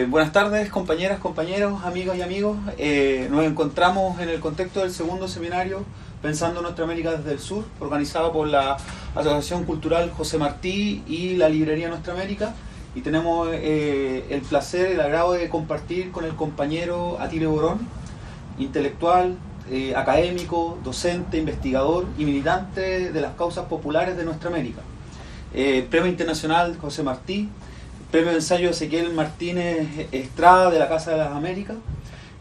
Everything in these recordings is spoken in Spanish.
Buenas tardes, compañeras, compañeros, amigas y amigos. Nos encontramos en el contexto del segundo seminario Pensando Nuestra América desde el Sur, organizado por la Asociación Cultural José Martí y la Librería Nuestra América. Y tenemos el placer, el agrado de compartir con el compañero Atilio Borón, intelectual, académico, docente, investigador y militante de las causas populares de Nuestra América. Premio Internacional José Martí, Premio de Ensayo Ezequiel Martínez Estrada de la Casa de las Américas,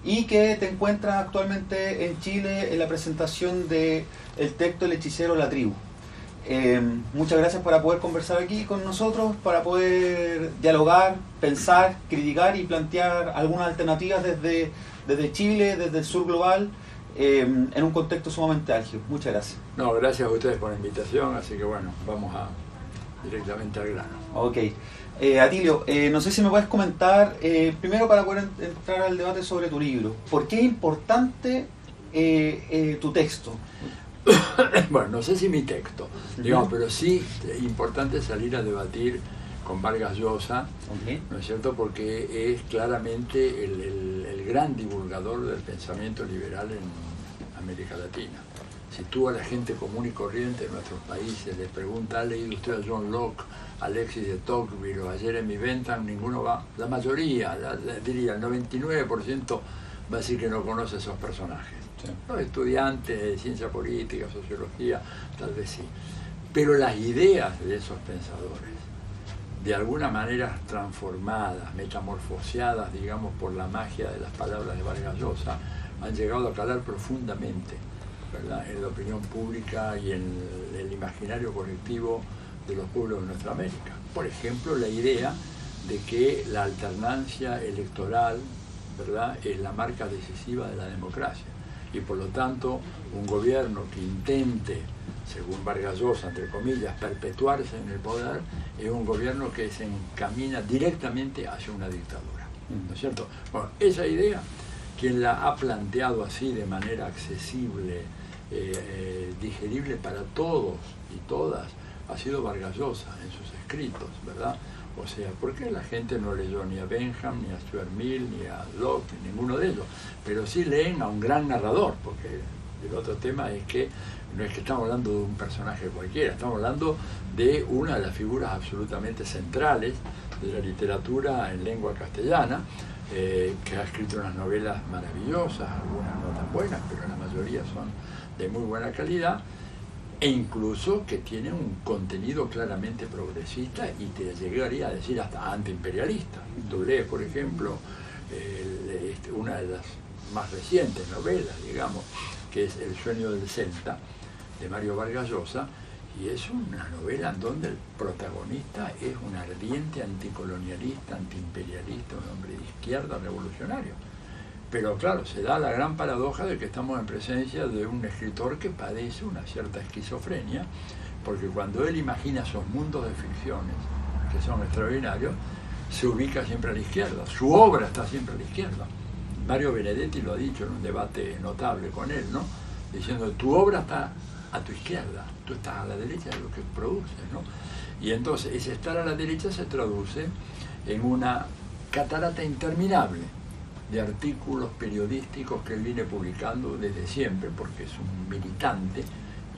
y que te encuentras actualmente en Chile en la presentación del texto El hechicero, la tribu. Muchas gracias por poder conversar aquí con nosotros, para poder dialogar, pensar, criticar y plantear algunas alternativas desde Chile, desde el sur global, en un contexto sumamente álgido. Muchas gracias. No, gracias a ustedes por la invitación, así que bueno, vamos directamente al grano. Ok. Atilio, no sé si me puedes comentar, primero para poder entrar al debate sobre tu libro, ¿por qué es importante tu texto? Bueno, no sé si mi texto, digamos, pero sí es importante salir a debatir con Vargas Llosa, ¿no es cierto? Porque es claramente el gran divulgador del pensamiento liberal en América Latina. Si tú a la gente común y corriente de nuestros países les preguntas, ¿ha leído usted a John Locke, Alexis de Tocqueville o a Jeremy Bentham? Ninguno va, la mayoría, diría el 99% va a decir que no conoce esos personajes. Sí. Los estudiantes de ciencia política, sociología, tal vez sí. Pero las ideas de esos pensadores, de alguna manera transformadas, metamorfoseadas, digamos, por la magia de las palabras de Vargas Llosa, han llegado a calar profundamente, ¿verdad?, en la opinión pública y en el imaginario colectivo de los pueblos de nuestra América. Por ejemplo, la idea de que la alternancia electoral, ¿verdad?, es la marca decisiva de la democracia, y por lo tanto un gobierno que intente, según Vargas Llosa, entre comillas, perpetuarse en el poder, es un gobierno que se encamina directamente hacia una dictadura, ¿no es cierto? Bueno, esa idea, quien la ha planteado así de manera accesible, digerible para todos y todas, ha sido Vargas Llosa en sus escritos, ¿verdad? O sea, ¿por qué la gente no leyó ni a Bentham, ni a Stuart Mill, ni a Locke, ni ninguno de ellos? Pero sí leen a un gran narrador, porque el otro tema es que no es que estamos hablando de un personaje cualquiera, estamos hablando de una de las figuras absolutamente centrales de la literatura en lengua castellana, que ha escrito unas novelas maravillosas, algunas no tan buenas, pero la mayoría son de muy buena calidad, e incluso que tiene un contenido claramente progresista y te llegaría a decir hasta antiimperialista. Tú lees, por ejemplo, una de las más recientes novelas, digamos, que es El sueño del Celta, de Mario Vargas Llosa, y es una novela en donde el protagonista es un ardiente anticolonialista, antiimperialista, un hombre de izquierda revolucionario. Pero claro, se da la gran paradoja de que estamos en presencia de un escritor que padece una cierta esquizofrenia, porque cuando él imagina esos mundos de ficciones que son extraordinarios, se ubica siempre a la izquierda, su obra está siempre a la izquierda. Mario Benedetti lo ha dicho en un debate notable con él, ¿no?, diciendo, tu obra está a tu izquierda, tú estás a la derecha de lo que produces, ¿no? Y entonces ese estar a la derecha se traduce en una catarata interminable de artículos periodísticos que él viene publicando desde siempre, porque es un militante,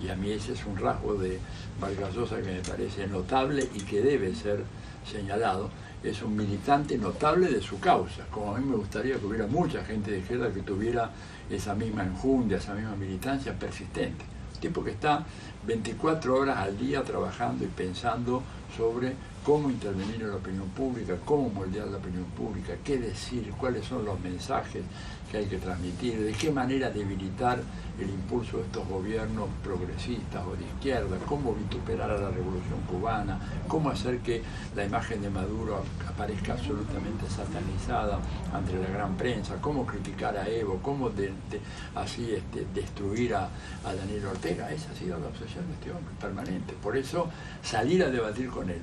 y a mí ese es un rasgo de Vargas Llosa que me parece notable y que debe ser señalado. Es un militante notable de su causa, como a mí me gustaría que hubiera mucha gente de izquierda que tuviera esa misma enjundia, esa misma militancia persistente. Un tipo que está 24 horas al día trabajando y pensando sobre cómo intervenir en la opinión pública, cómo moldear la opinión pública, qué decir, cuáles son los mensajes que hay que transmitir, de qué manera debilitar el impulso de estos gobiernos progresistas o de izquierda, cómo vituperar a la revolución cubana, cómo hacer que la imagen de Maduro aparezca absolutamente satanizada ante la gran prensa, cómo criticar a Evo, cómo así destruir a Daniel Ortega. Esa ha sido la obsesión de este hombre, permanente. Por eso salir a debatir con él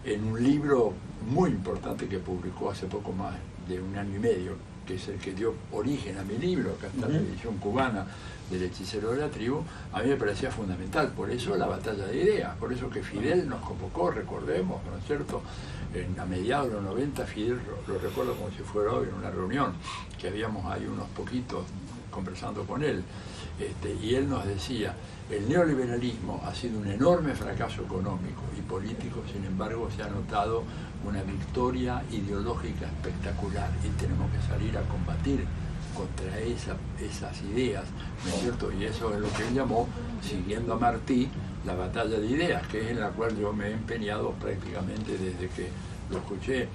en un libro muy importante que publicó hace poco más de un año y medio, que es el que dio origen a mi libro, acá está la edición cubana del hechicero de la tribu, a mí me parecía fundamental. Por eso la batalla de ideas, por eso que Fidel nos convocó, recordemos, ¿no es cierto? A mediados de los 90, Fidel, lo recuerdo como si fuera hoy, en una reunión, que habíamos ahí unos poquitos conversando con él, y él nos decía, el neoliberalismo ha sido un enorme fracaso económico y político, sin embargo se ha notado una victoria ideológica espectacular y tenemos que salir a combatir contra esas ideas, ¿no es cierto? Y eso es lo que él llamó, siguiendo a Martí, la batalla de ideas, que es en la cual yo me he empeñado prácticamente desde que lo escuché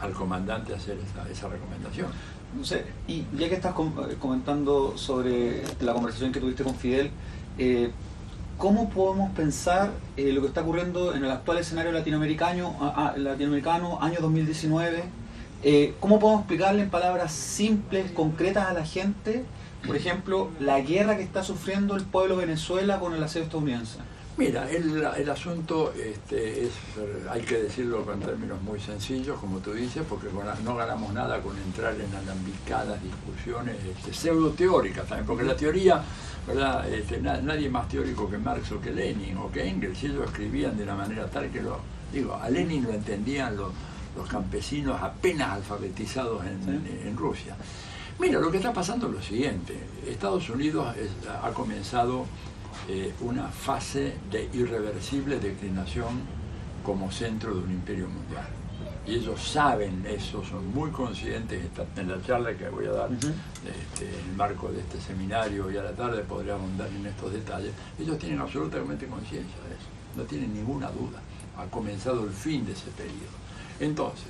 al comandante hacer esa recomendación. No sé, y ya que estás comentando sobre la conversación que tuviste con Fidel, ¿cómo podemos pensar lo que está ocurriendo en el actual escenario latinoamericano, año 2019? ¿Cómo podemos explicarle en palabras simples, concretas a la gente, por ejemplo, la guerra que está sufriendo el pueblo de Venezuela con el asedio estadounidense? Mira, el asunto hay que decirlo con términos muy sencillos, como tú dices, porque no ganamos nada con entrar en alambicadas discusiones pseudo-teóricas también, porque la teoría, ¿verdad? Nadie más teórico que Marx o que Lenin o que Engels, ellos escribían de una manera tal que a Lenin lo entendían los campesinos apenas alfabetizados en Rusia. Mira, lo que está pasando es lo siguiente, Estados Unidos ha comenzado una fase de irreversible declinación como centro de un imperio mundial. Y ellos saben eso, son muy conscientes. En la charla que voy a dar en el marco de este seminario y a la tarde podríamos andar en estos detalles, ellos tienen absolutamente conciencia de eso, no tienen ninguna duda. Ha comenzado el fin de ese periodo. Entonces,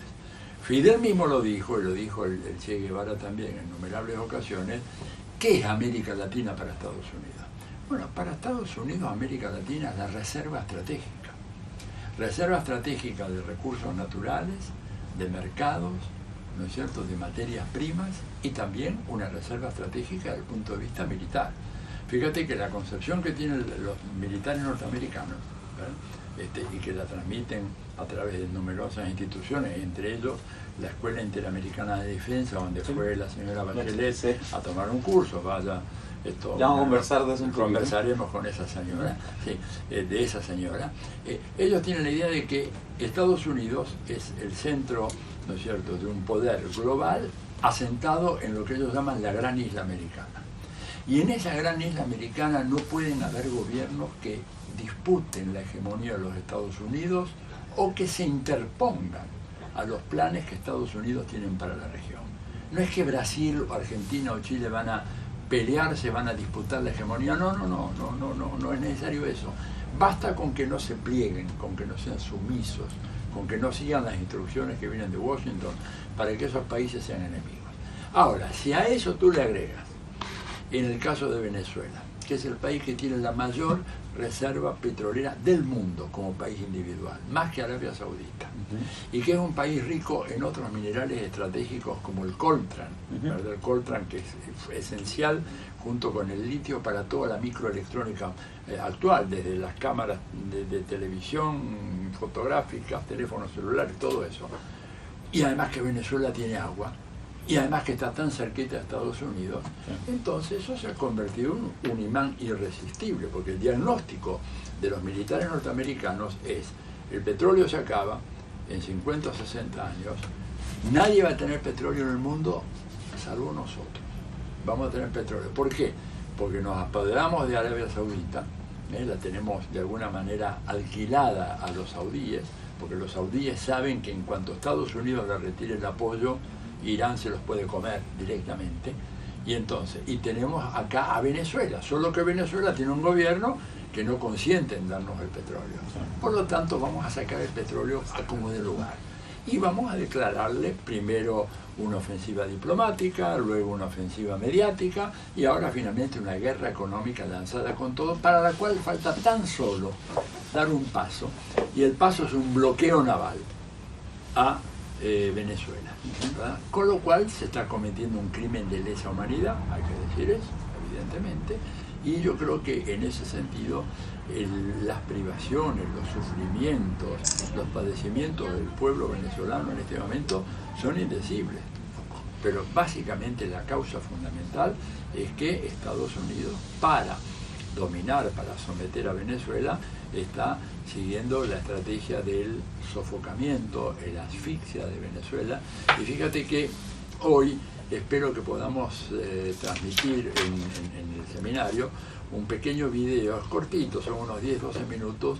Fidel mismo lo dijo, y lo dijo el Che Guevara también en innumerables ocasiones, ¿qué es América Latina para Estados Unidos? Bueno, para Estados Unidos, América Latina es la reserva estratégica de recursos naturales, de mercados, ¿no es cierto?, de materias primas y también una reserva estratégica desde el punto de vista militar. Fíjate que la concepción que tienen los militares norteamericanos, y que la transmiten a través de numerosas instituciones, entre ellos la Escuela Interamericana de Defensa, donde fue la señora Bachelet a tomar un curso, vaya. Ya vamos a conversar de eso un poquito. Conversaremos con esa señora, de esa señora. Ellos tienen la idea de que Estados Unidos es el centro, ¿no es cierto?, de un poder global asentado en lo que ellos llaman la gran isla americana. Y en esa gran isla americana no pueden haber gobiernos que disputen la hegemonía de los Estados Unidos o que se interpongan a los planes que Estados Unidos tienen para la región. No es que Brasil, o Argentina o Chile van a pelearse, van a disputar la hegemonía. No es necesario eso. Basta con que no se plieguen, con que no sean sumisos, con que no sigan las instrucciones que vienen de Washington para que esos países sean enemigos. Ahora, si a eso tú le agregas, en el caso de Venezuela, que es el país que tiene la mayor reserva petrolera del mundo como país individual, más que Arabia Saudita, y que es un país rico en otros minerales estratégicos como el coltán, ¿verdad? El coltán, que es esencial junto con el litio para toda la microelectrónica actual, desde las cámaras de televisión, fotográficas, teléfonos celulares, todo eso. Y además que Venezuela tiene agua, y además que está tan cerquita de Estados Unidos, entonces eso se ha convertido en un imán irresistible, porque el diagnóstico de los militares norteamericanos es: el petróleo se acaba en 50 o 60 años, nadie va a tener petróleo en el mundo salvo nosotros. Vamos a tener petróleo. ¿Por qué? Porque nos apoderamos de Arabia Saudita, la tenemos de alguna manera alquilada a los saudíes, porque los saudíes saben que en cuanto Estados Unidos le retire el apoyo, Irán se los puede comer directamente. Y entonces, tenemos acá a Venezuela, solo que Venezuela tiene un gobierno que no consiente en darnos el petróleo. Por lo tanto, vamos a sacar el petróleo a como de lugar. Y vamos a declararle primero una ofensiva diplomática, luego una ofensiva mediática y ahora finalmente una guerra económica lanzada con todo, para la cual falta tan solo dar un paso, y el paso es un bloqueo naval a Venezuela, ¿verdad? Con lo cual se está cometiendo un crimen de lesa humanidad, hay que decir eso, evidentemente, y yo creo que en ese sentido las privaciones, los sufrimientos, los padecimientos del pueblo venezolano en este momento son indecibles. pero básicamente la causa fundamental es que Estados Unidos, para dominar, para someter a Venezuela, está siguiendo la estrategia del sofocamiento, la asfixia de Venezuela. Y fíjate que hoy espero que podamos transmitir en el seminario un pequeño video, es cortito, son unos 10-12 minutos,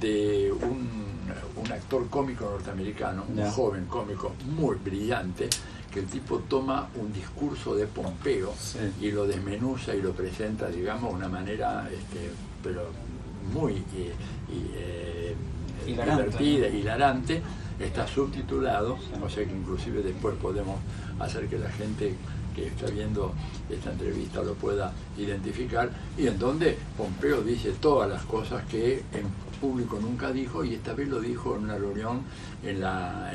de un actor cómico norteamericano, un joven cómico muy brillante, que el tipo toma un discurso de Pompeo y lo desmenuza y lo presenta, digamos, de una manera pero muy divertida, hilarante. Está subtitulado, o sea que inclusive después podemos hacer que la gente que está viendo esta entrevista lo pueda identificar, y en donde Pompeo dice todas las cosas que en público nunca dijo, y esta vez lo dijo en una reunión en la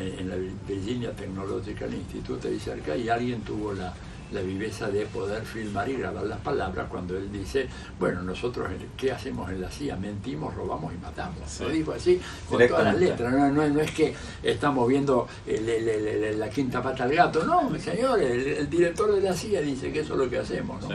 Virginia Technological Institute ahí cerca, y alguien tuvo la viveza de poder filmar y grabar las palabras cuando él dice, bueno, nosotros ¿qué hacemos en la CIA? Mentimos, robamos y matamos. Lo dijo así con todas las letras, no es que estamos viendo la quinta pata al gato, no, señor, el director de la CIA dice que eso es lo que hacemos, ¿no?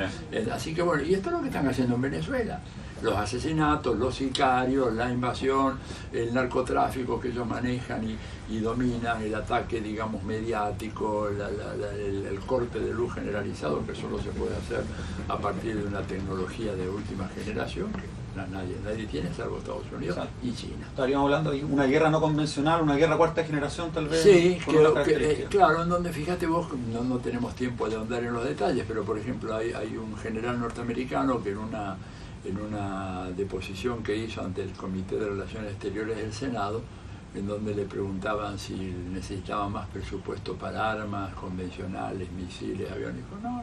Así que bueno, y esto es lo que están haciendo en Venezuela. Los asesinatos, los sicarios, la invasión, el narcotráfico que ellos manejan y dominan, el ataque, digamos, mediático, el corte de luz generalizado, que solo se puede hacer a partir de una tecnología de última generación, que nadie tiene, salvo Estados Unidos y China. Estaríamos hablando de una guerra no convencional, una guerra cuarta generación tal vez. Sí, claro, en donde, fíjate vos, no tenemos tiempo de ahondar en los detalles, pero por ejemplo hay un general norteamericano que en una deposición que hizo ante el Comité de Relaciones Exteriores del Senado, en donde le preguntaban si necesitaba más presupuesto para armas convencionales, misiles, aviones. Dijo, no,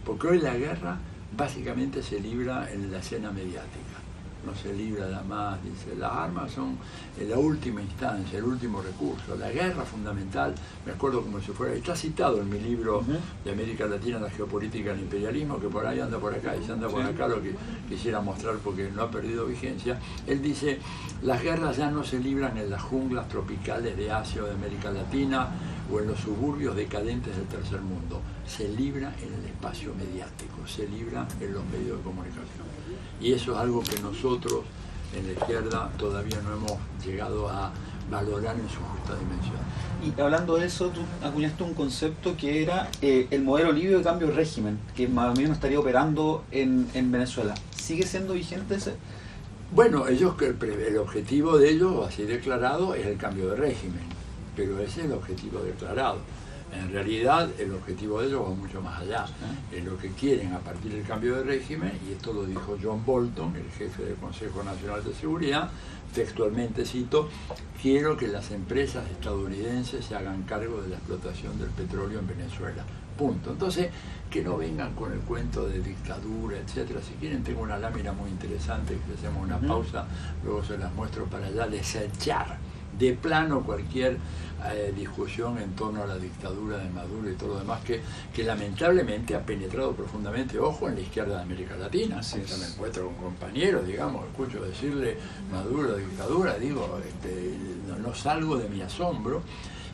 porque hoy la guerra básicamente se libra en la escena mediática. No se libra nada más, dice, las armas son en la última instancia, el último recurso. La guerra fundamental, me acuerdo como si fuera, está citado en mi libro de América Latina, la geopolítica del imperialismo, que por ahí anda por acá y se anda por acá, lo que quisiera mostrar porque no ha perdido vigencia. Él dice, las guerras ya no se libran en las junglas tropicales de Asia o de América Latina o en los suburbios decadentes del tercer mundo, se libra en el espacio mediático, se libra en los medios de comunicación. Y eso es algo que nosotros en la izquierda todavía no hemos llegado a valorar en su justa dimensión. Y hablando de eso, tú acuñaste un concepto que era el modelo libre de cambio de régimen, que más o menos estaría operando en Venezuela. ¿Sigue siendo vigente ese? Bueno, el objetivo de ellos, así declarado, es el cambio de régimen, pero ese es el objetivo declarado. En realidad, el objetivo de ellos va mucho más allá. Es lo que quieren a partir del cambio de régimen, y esto lo dijo John Bolton, el jefe del Consejo Nacional de Seguridad, textualmente cito, quiero que las empresas estadounidenses se hagan cargo de la explotación del petróleo en Venezuela. Punto. Entonces, que no vengan con el cuento de dictadura, etcétera. Si quieren, tengo una lámina muy interesante, que hacemos una pausa, luego se las muestro para ya desechar de plano cualquier discusión en torno a la dictadura de Maduro y todo lo demás, que lamentablemente ha penetrado profundamente, ojo, en la izquierda de América Latina. Sí, me encuentro con compañeros, digamos, escucho decirle Maduro dictadura, digo, no salgo de mi asombro,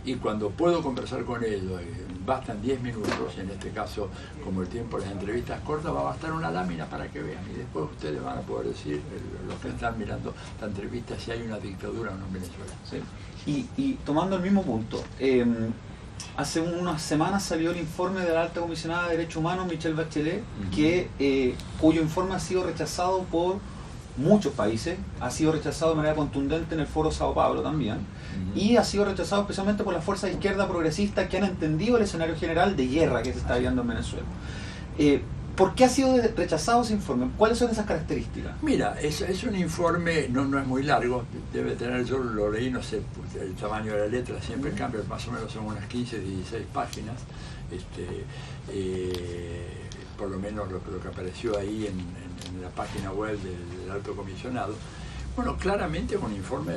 y cuando puedo conversar con ellos, bastan 10 minutos, en este caso, como el tiempo de las entrevistas cortas, va a bastar una lámina para que vean, y después ustedes van a poder decir, los que están mirando la entrevista, si hay una dictadura o no en Venezuela. Sí. Y tomando el mismo punto, hace unas semanas salió el informe de la alta comisionada de Derechos Humanos, Michelle Bachelet, cuyo informe ha sido rechazado por muchos países, ha sido rechazado de manera contundente en el Foro Sao Paulo también, y ha sido rechazado especialmente por las fuerzas de izquierda progresistas que han entendido el escenario general de guerra que se está viviendo en Venezuela. ¿Por qué ha sido rechazado ese informe? ¿Cuáles son esas características? Mira, es un informe, no es muy largo, debe tener, yo lo leí, no sé, el tamaño de la letra siempre cambia, más o menos son unas 15, 16 páginas, por lo menos lo que apareció ahí en la página web del alto comisionado. Bueno, claramente es un informe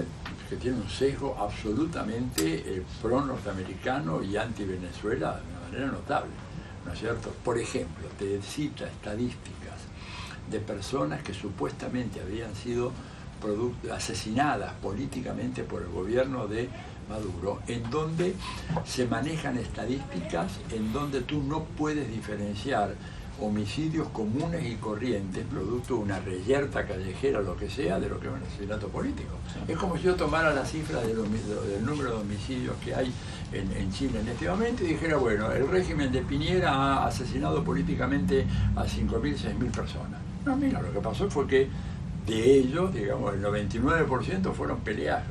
que tiene un sesgo absolutamente pro-norteamericano y anti-Venezuela de una manera notable, ¿no es cierto? Por ejemplo, te cita estadísticas de personas que supuestamente habrían sido asesinadas políticamente por el gobierno de Maduro, en donde se manejan estadísticas en donde tú no puedes diferenciar homicidios comunes y corrientes, producto de una reyerta callejera, lo que sea, de lo que es un asesinato político. Sí. Es como si yo tomara la cifra del número de homicidios que hay en Chile en este momento y dijera, bueno, el régimen de Piñera ha asesinado políticamente a 5.000, 6.000 personas. No, mira, lo que pasó fue que de ellos, digamos, el 99% fueron peleas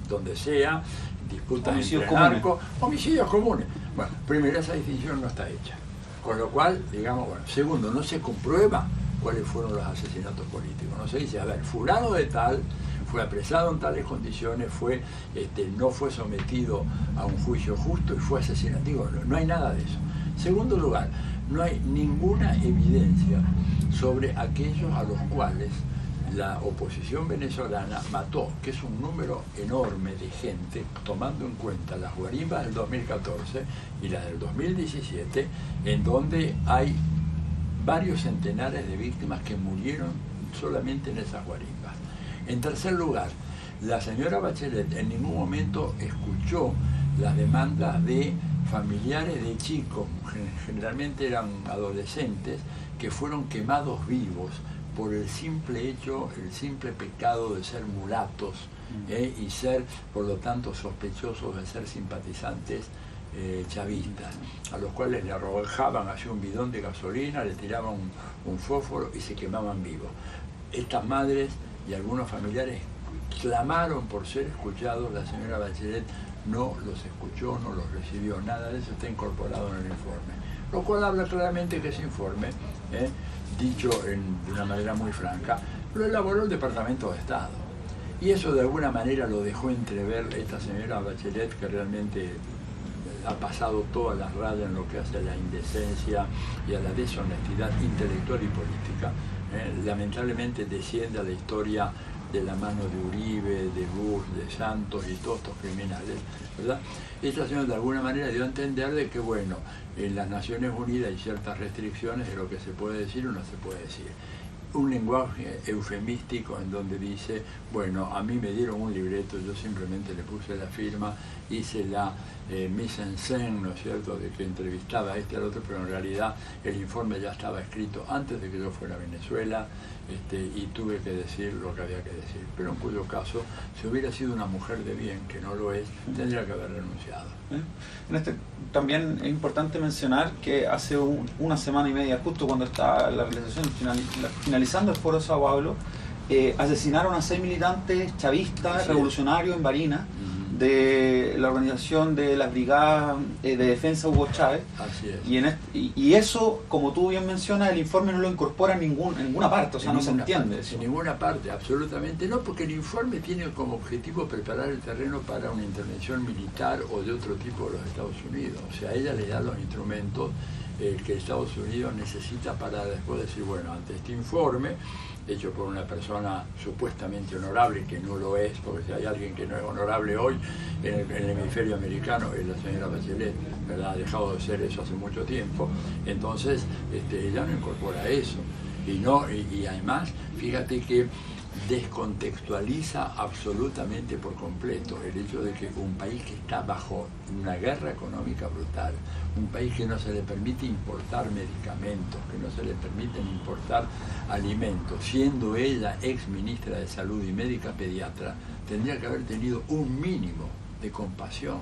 donde sea, disputas entre narcos, homicidios comunes. Bueno, primero, esa distinción no está hecha. Con lo cual, digamos, bueno, segundo, no se comprueba cuáles fueron los asesinatos políticos. No se dice, a ver, fulano de tal fue apresado en tales condiciones, no fue sometido a un juicio justo y fue asesinado. Digo, no hay nada de eso. Segundo lugar, no hay ninguna evidencia sobre aquellos a los cuales la oposición venezolana mató, que es un número enorme de gente, tomando en cuenta las guarimbas del 2014 y las del 2017, en donde hay varios centenares de víctimas que murieron solamente en esas guarimbas. En tercer lugar, la señora Bachelet en ningún momento escuchó las demandas de familiares de chicos, generalmente eran adolescentes, que fueron quemados vivos por el simple hecho, el simple pecado de ser mulatos y ser, por lo tanto, sospechosos de ser simpatizantes chavistas, a los cuales le arrojaban hacia un bidón de gasolina, le tiraban un fósforo y se quemaban vivos. Estas madres y algunos familiares clamaron por ser escuchados, la señora Bachelet no los escuchó, no los recibió, nada de eso está incorporado en el informe, lo cual habla claramente que ese informe, dicho de una manera muy franca, lo elaboró el Departamento de Estado. Y eso de alguna manera lo dejó entrever esta señora Bachelet, que realmente ha pasado todas las rayas en lo que hace a la indecencia y a la deshonestidad intelectual y política. Lamentablemente desciende a la historia de la mano de Uribe, de Bush, de Santos y todos estos criminales, ¿verdad? Esta señora de alguna manera dio a entender de que, bueno, en las Naciones Unidas hay ciertas restricciones de lo que se puede decir o no se puede decir. Un lenguaje eufemístico en donde dice, bueno, a mí me dieron un libreto, yo simplemente le puse la firma, hice la mise en scène, ¿no es cierto?, de que entrevistaba a este al otro, pero en realidad el informe ya estaba escrito antes de que yo fuera a Venezuela, y tuve que decir lo que había que decir. Pero en cuyo caso, si hubiera sido una mujer de bien, que no lo es, tendría que haber renunciado. También es importante mencionar que hace una semana y media, justo cuando está la realización finalizando el foro de Sao Paulo, asesinaron a 6 militantes chavistas, revolucionarios en Barinas, de la organización de las brigadas de defensa Hugo Chávez. Así es. Y eso, como tú bien mencionas, el informe no lo incorpora en ninguna parte, o sea, no se entiende eso. En ninguna parte, absolutamente no, porque el informe tiene como objetivo preparar el terreno para una intervención militar o de otro tipo de los Estados Unidos. O sea, ella le da los instrumentos que Estados Unidos necesita para después decir, bueno, ante este informe, hecho por una persona supuestamente honorable, que no lo es, porque si hay alguien que no es honorable hoy en el hemisferio americano es la señora Bachelet, ¿verdad? Ha dejado de ser eso hace mucho tiempo, entonces ella no incorpora eso. Y además, fíjate que descontextualiza absolutamente por completo el hecho de que un país que está bajo una guerra económica brutal, un país que no se le permite importar medicamentos, que no se le permiten importar alimentos, siendo ella ex ministra de Salud y médica pediatra, tendría que haber tenido un mínimo de compasión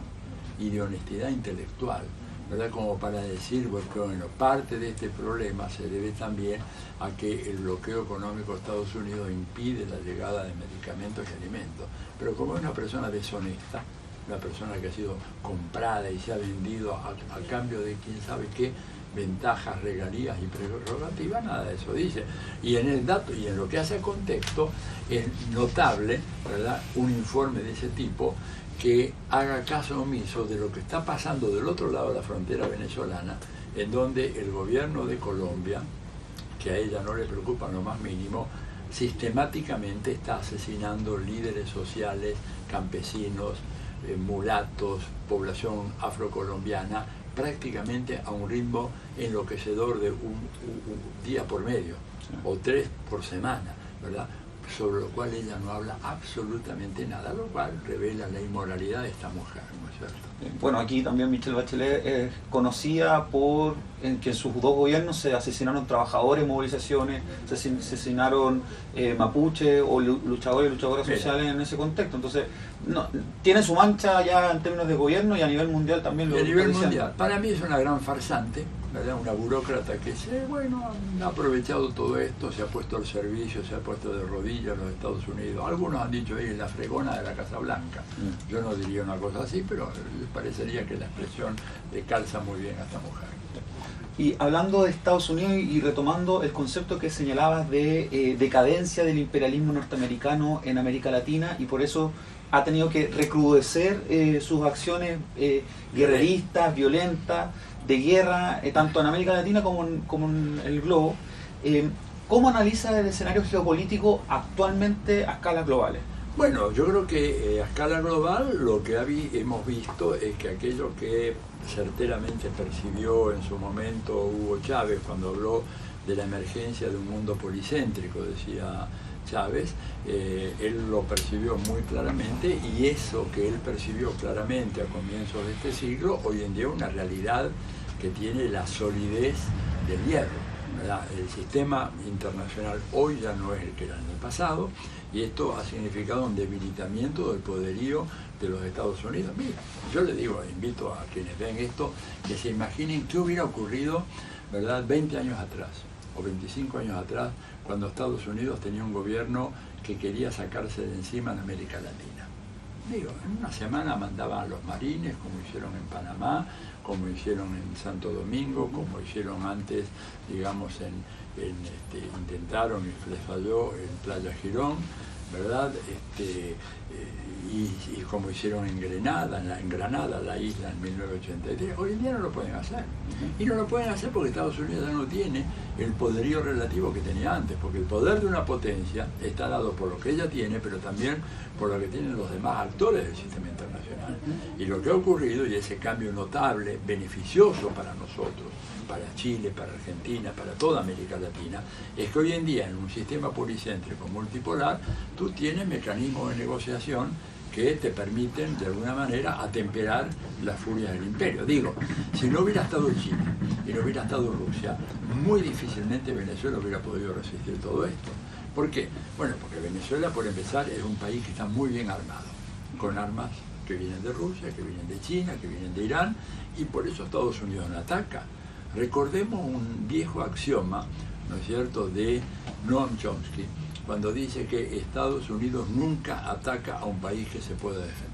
y de honestidad intelectual, ¿verdad? Como para decir, bueno, parte de este problema se debe también a que el bloqueo económico de Estados Unidos impide la llegada de medicamentos y alimentos. Pero como es una persona deshonesta, una persona que ha sido comprada y se ha vendido a cambio de quién sabe qué ventajas, regalías y prerrogativas, nada de eso dice. Y en el dato y en lo que hace a contexto es notable, ¿verdad?, un informe de ese tipo que haga caso omiso de lo que está pasando del otro lado de la frontera venezolana, en donde el gobierno de Colombia, que a ella no le preocupa lo más mínimo, sistemáticamente está asesinando líderes sociales, campesinos, mulatos, población afrocolombiana, prácticamente a un ritmo enloquecedor de un día por medio, o 3 por semana, ¿verdad? sobre lo cual ella no habla absolutamente nada, lo cual revela la inmoralidad de esta mujer, ¿no es cierto? Bueno, aquí también Michelle Bachelet es conocida por que en sus dos gobiernos se asesinaron trabajadores, movilizaciones, se asesinaron mapuche o luchadores y luchadoras sociales en ese contexto. Entonces, no, tiene su mancha ya en términos de gobierno y a nivel mundial también lo a nivel mundial. Para mí es una gran farsante, ¿verdad? Una burócrata que ha aprovechado todo esto, se ha puesto al servicio, se ha puesto de rodillas en los Estados Unidos. Algunos han dicho ella es la fregona de la Casa Blanca. Yo no diría una cosa así, pero parecería que la expresión le calza muy bien a esta mujer. Y hablando de Estados Unidos y retomando el concepto que señalabas de decadencia del imperialismo norteamericano en América Latina, y por eso ha tenido que recrudecer sus acciones guerreristas, violentas, de guerra, tanto en América Latina como en el globo. ¿Cómo analiza el escenario geopolítico actualmente a escalas globales? Bueno, yo creo que a escala global lo que hemos visto es que aquello que certeramente percibió en su momento Hugo Chávez cuando habló de la emergencia de un mundo policéntrico, decía Chávez, él lo percibió muy claramente, y eso que él percibió claramente a comienzos de este siglo, hoy en día es una realidad que tiene la solidez del hierro, ¿verdad? El sistema internacional hoy ya no es el que era en el pasado, y esto ha significado un debilitamiento del poderío de los Estados Unidos. Mira, yo le digo, invito a quienes ven esto, que se imaginen qué hubiera ocurrido, ¿verdad?, 20 años atrás o 25 años atrás, cuando Estados Unidos tenía un gobierno que quería sacarse de encima en América Latina. Digo, en una semana mandaban a los marines, como hicieron en Panamá, como hicieron en Santo Domingo, como hicieron antes, digamos, intentaron y les falló en Playa Girón, ¿verdad? Y como hicieron en Granada, la isla, en 1983. Hoy en día no lo pueden hacer. Y no lo pueden hacer porque Estados Unidos ya no tiene el poderío relativo que tenía antes, porque el poder de una potencia está dado por lo que ella tiene, pero también por lo que tienen los demás actores del sistema internacional. Y lo que ha ocurrido, y ese cambio notable, beneficioso para nosotros, para Chile, para Argentina, para toda América Latina, es que hoy en día en un sistema policéntrico multipolar tú tienes mecanismos de negociación que te permiten de alguna manera atemperar las furias del imperio. Digo, si no hubiera estado China y no hubiera estado Rusia, muy difícilmente Venezuela hubiera podido resistir todo esto. ¿Por qué? Bueno, porque Venezuela, por empezar, es un país que está muy bien armado, con armas que vienen de Rusia, que vienen de China, que vienen de Irán, y por eso Estados Unidos no ataca. Recordemos un viejo axioma, ¿no es cierto?, de Noam Chomsky, cuando dice que Estados Unidos nunca ataca a un país que se pueda defender.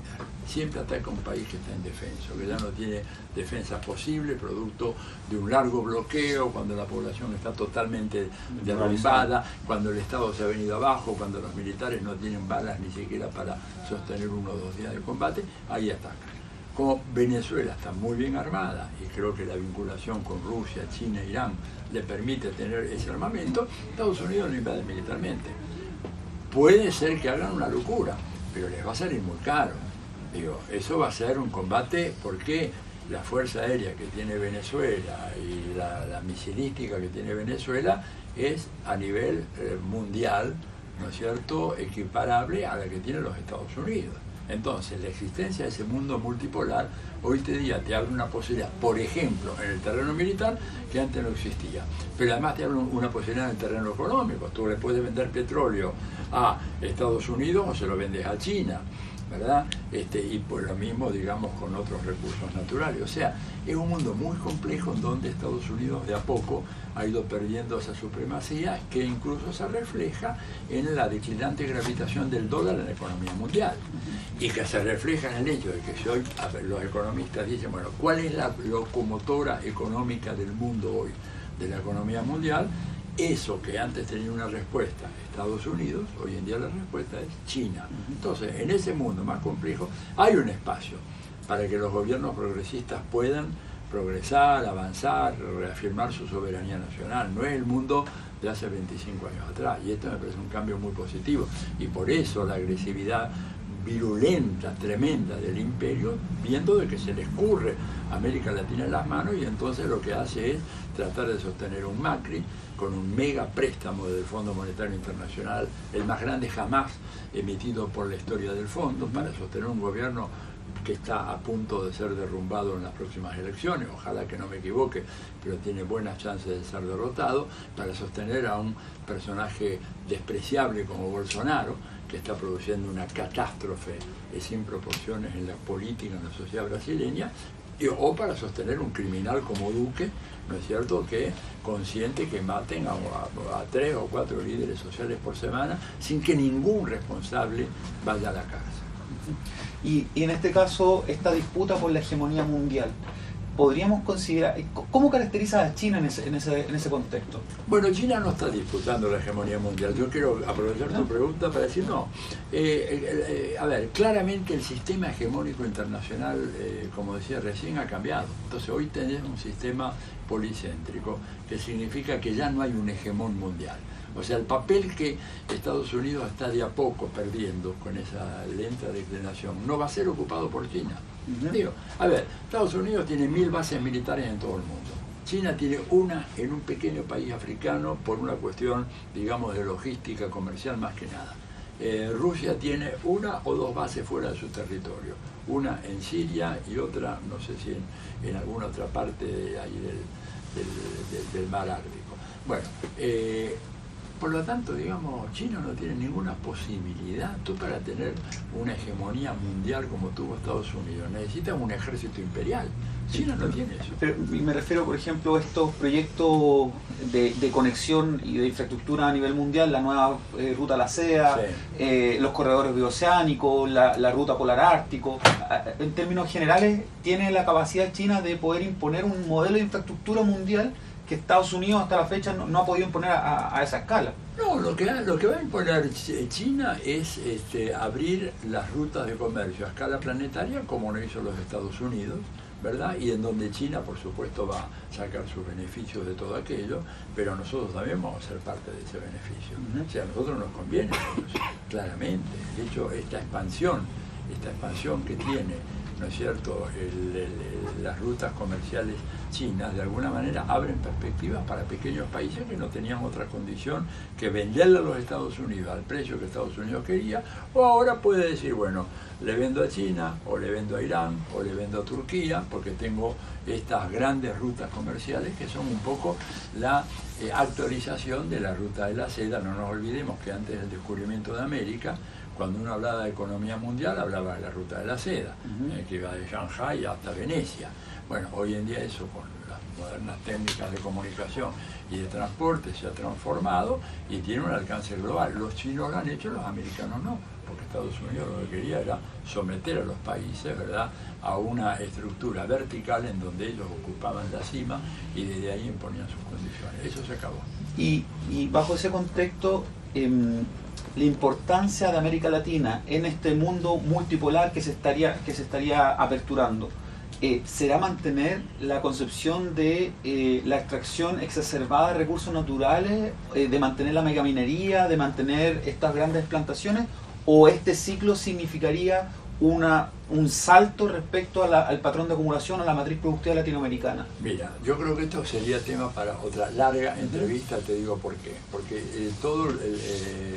Siempre ataca a un país que está indefenso, que ya no tiene defensa posible, producto de un largo bloqueo, cuando la población está totalmente derrumbada, cuando el Estado se ha venido abajo, cuando los militares no tienen balas ni siquiera para sostener 1 o 2 días de combate, ahí atacan. Como Venezuela está muy bien armada, y creo que la vinculación con Rusia, China, Irán le permite tener ese armamento, Estados Unidos lo invade militarmente. Puede ser que hagan una locura, pero les va a salir muy caro. Digo, eso va a ser un combate porque la fuerza aérea que tiene Venezuela y la misilística que tiene Venezuela es a nivel mundial, ¿no es cierto?, equiparable a la que tienen los Estados Unidos. Entonces, la existencia de ese mundo multipolar hoy día te abre una posibilidad, por ejemplo, en el terreno militar, que antes no existía. Pero además te abre una posibilidad en el terreno económico. Tú le puedes vender petróleo a Estados Unidos o se lo vendes a China, ¿verdad? Y por lo mismo, digamos, con otros recursos naturales. O sea, es un mundo muy complejo en donde Estados Unidos de a poco ha ido perdiendo esa supremacía, que incluso se refleja en la declinante gravitación del dólar en la economía mundial, y que se refleja en el hecho de que si hoy los economistas dicen, bueno, ¿cuál es la locomotora económica del mundo hoy, de la economía mundial? Eso que antes tenía una respuesta Estados Unidos, hoy en día la respuesta es China. Entonces, en ese mundo más complejo hay un espacio para que los gobiernos progresistas puedan progresar, avanzar, reafirmar su soberanía nacional. No es el mundo de hace 25 años atrás, y esto me parece un cambio muy positivo, y por eso la agresividad virulenta, tremenda del imperio, viendo de que se le escurre a América Latina en las manos, y entonces lo que hace es tratar de sostener un Macri con un mega préstamo del Fondo Monetario Internacional, el más grande jamás emitido por la historia del fondo, para sostener un gobierno que está a punto de ser derrumbado en las próximas elecciones, ojalá que no me equivoque, pero tiene buenas chances de ser derrotado, para sostener a un personaje despreciable como Bolsonaro, que está produciendo una catástrofe sin proporciones en la política, en la sociedad brasileña, o para sostener un criminal como Duque, ¿no es cierto?, que consciente que maten a 3 o 4 líderes sociales por semana sin que ningún responsable vaya a la cárcel. Y en este caso, esta disputa por la hegemonía mundial, podríamos considerar, ¿cómo caracteriza a China en ese contexto? Bueno, China no está disputando la hegemonía mundial. Yo quiero aprovechar tu pregunta para decir no. A ver, claramente el sistema hegemónico internacional, como decía recién, ha cambiado. Entonces hoy tenemos un sistema policéntrico, que significa que ya no hay un hegemón mundial. O sea, el papel que Estados Unidos está de a poco perdiendo con esa lenta declinación no va a ser ocupado por China. Digo, a ver, Estados Unidos tiene 1000 bases militares en todo el mundo. China tiene una en un pequeño país africano por una cuestión, digamos, de logística comercial más que nada. Rusia tiene 1 o 2 bases fuera de su territorio. Una en Siria y otra, no sé si en alguna otra parte de ahí del mar Ártico. Bueno, por lo tanto, digamos, China no tiene ninguna posibilidad. Tú, para tener una hegemonía mundial como tuvo Estados Unidos, necesitas un ejército imperial. China no tiene eso. Pero me refiero, por ejemplo, a estos proyectos de conexión y de infraestructura a nivel mundial, la nueva ruta a la seda, sí, los corredores bioceánicos, la ruta polar ártico. En términos generales, ¿tiene la capacidad China de poder imponer un modelo de infraestructura mundial que Estados Unidos hasta la fecha no ha podido imponer a esa escala? No, lo que va a imponer China es abrir las rutas de comercio a escala planetaria, como lo hizo los Estados Unidos, ¿verdad? Y en donde China, por supuesto, va a sacar sus beneficios de todo aquello, pero nosotros también vamos a ser parte de ese beneficio. O sea, a nosotros nos conviene eso, claramente. De hecho, esta expansión que tiene, ¿no es cierto?, las rutas comerciales chinas, de alguna manera abren perspectivas para pequeños países que no tenían otra condición que venderle a los Estados Unidos al precio que Estados Unidos quería, o ahora puede decir, bueno, le vendo a China, o le vendo a Irán, o le vendo a Turquía, porque tengo estas grandes rutas comerciales que son un poco la actualización de la ruta de la seda. No nos olvidemos que antes del descubrimiento de América, cuando uno hablaba de economía mundial, hablaba de la ruta de la seda, que iba de Shanghái hasta Venecia. Bueno, hoy en día eso, con las modernas técnicas de comunicación y de transporte, se ha transformado y tiene un alcance global. Los chinos lo han hecho, los americanos no, porque Estados Unidos lo que quería era someter a los países, ¿verdad?, a una estructura vertical en donde ellos ocupaban la cima y desde ahí imponían sus condiciones. Eso se acabó. Y bajo ese contexto, la importancia de América Latina en este mundo multipolar que se estaría aperturando, ¿será mantener la concepción de la extracción exacerbada de recursos naturales, de mantener la megaminería, de mantener estas grandes plantaciones, o este ciclo significaría un salto respecto al patrón de acumulación, a la matriz productiva latinoamericana? Mira, yo creo que esto sería tema para otra larga entrevista, te digo por qué. Porque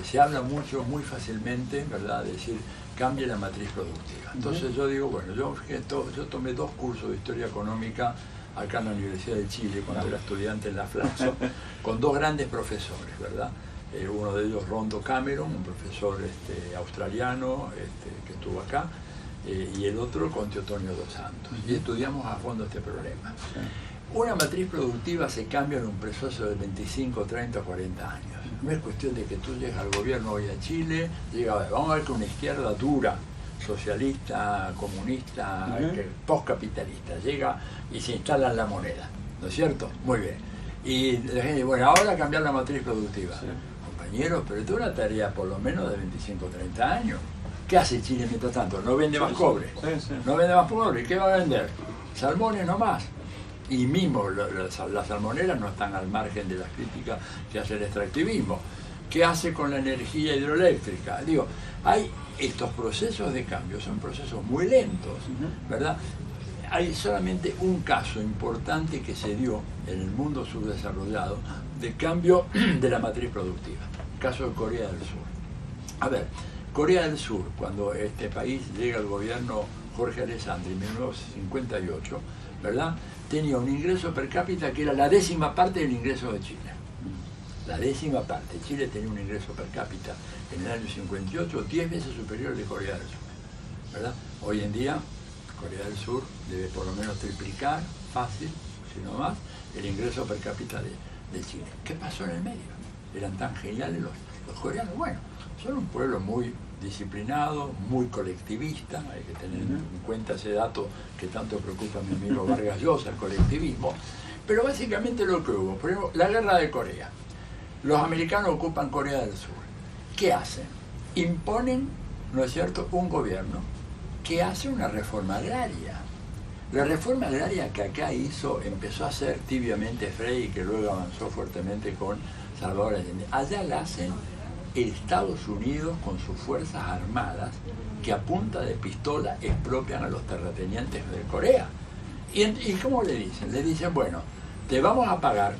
se habla mucho, muy fácilmente, ¿verdad?, de decir, cambie la matriz productiva. Entonces yo digo, bueno, yo tomé 2 cursos de historia económica acá en la Universidad de Chile, cuando era estudiante en la Flaxo, con 2 grandes profesores, ¿verdad? Uno de ellos, Rondo Cameron, un profesor australiano que estuvo acá, y el otro, Conte Otonio dos Santos. Y estudiamos a fondo este problema. Una matriz productiva se cambia en un proceso de 25, 30, 40 años. No es cuestión de que tú llegues al gobierno hoy a Chile, vamos a ver que una izquierda dura, socialista, comunista, postcapitalista, llega y se instala en la moneda, ¿no es cierto? Muy bien. Y la gente dice, bueno, ahora cambiar la matriz productiva. Sí. Compañeros, pero esto es una tarea por lo menos de 25 o 30 años. ¿Qué hace Chile mientras tanto? No vende más cobre. No vende más cobre. ¿Qué va a vender? Salmones nomás. Y mismo las salmoneras no están al margen de las críticas que hace el extractivismo. ¿Qué hace con la energía hidroeléctrica? Digo, hay estos procesos de cambio, son procesos muy lentos, ¿verdad? Hay solamente un caso importante que se dio en el mundo subdesarrollado de cambio de la matriz productiva, el caso de Corea del Sur. A ver, Corea del Sur, cuando este país llega al gobierno Jorge Alessandri en 1958, ¿verdad?, tenía un ingreso per cápita que era la 10ª parte del ingreso de Chile. La 10ª parte. Chile tenía un ingreso per cápita en el año 58 10 veces superior al de Corea del Sur, ¿verdad? Hoy en día Corea del Sur debe por lo menos triplicar, fácil, si no más, el ingreso per cápita de Chile. ¿Qué pasó en el medio? Eran tan geniales los coreanos. Bueno, son un pueblo muy disciplinado, muy colectivista, hay que tener en cuenta ese dato que tanto preocupa a mi amigo Vargas Llosa, el colectivismo. Pero básicamente lo que hubo, por ejemplo, la guerra de Corea. Los americanos ocupan Corea del Sur. ¿Qué hacen? Imponen, ¿no es cierto?, un gobierno que hace una reforma agraria. La reforma agraria que acá empezó a hacer tibiamente Frei y que luego avanzó fuertemente con Salvador Allende. Allá la hacen Estados Unidos con sus fuerzas armadas que a punta de pistola expropian a los terratenientes de Corea. ¿Y cómo le dicen? Le dicen, bueno, te vamos a pagar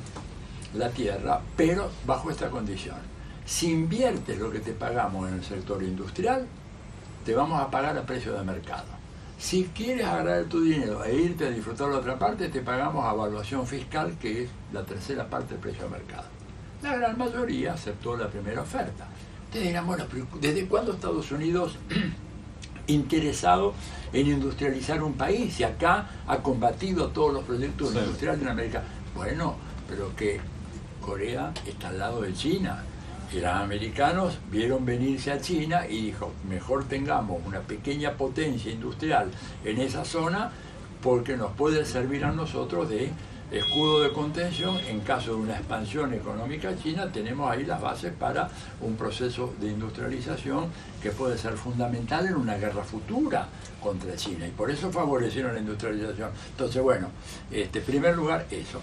la tierra, pero bajo esta condición. Si inviertes lo que te pagamos en el sector industrial, te vamos a pagar a precio de mercado. Si quieres agarrar tu dinero e irte a disfrutar la otra parte, te pagamos a evaluación fiscal, que es la 3ª parte del precio de mercado. La gran mayoría aceptó la primera oferta. Ustedes dirán, bueno, pero ¿desde cuándo Estados Unidos interesado en industrializar un país? Y acá ha combatido todos los proyectos industriales en América. Bueno, pero que Corea está al lado de China. Y los americanos vieron venirse a China y dijo, mejor tengamos una pequeña potencia industrial en esa zona porque nos puede servir a nosotros de escudo de contención. En caso de una expansión económica china, tenemos ahí las bases para un proceso de industrialización que puede ser fundamental en una guerra futura contra China. Y por eso favorecieron la industrialización. Entonces, bueno, en primer lugar, eso.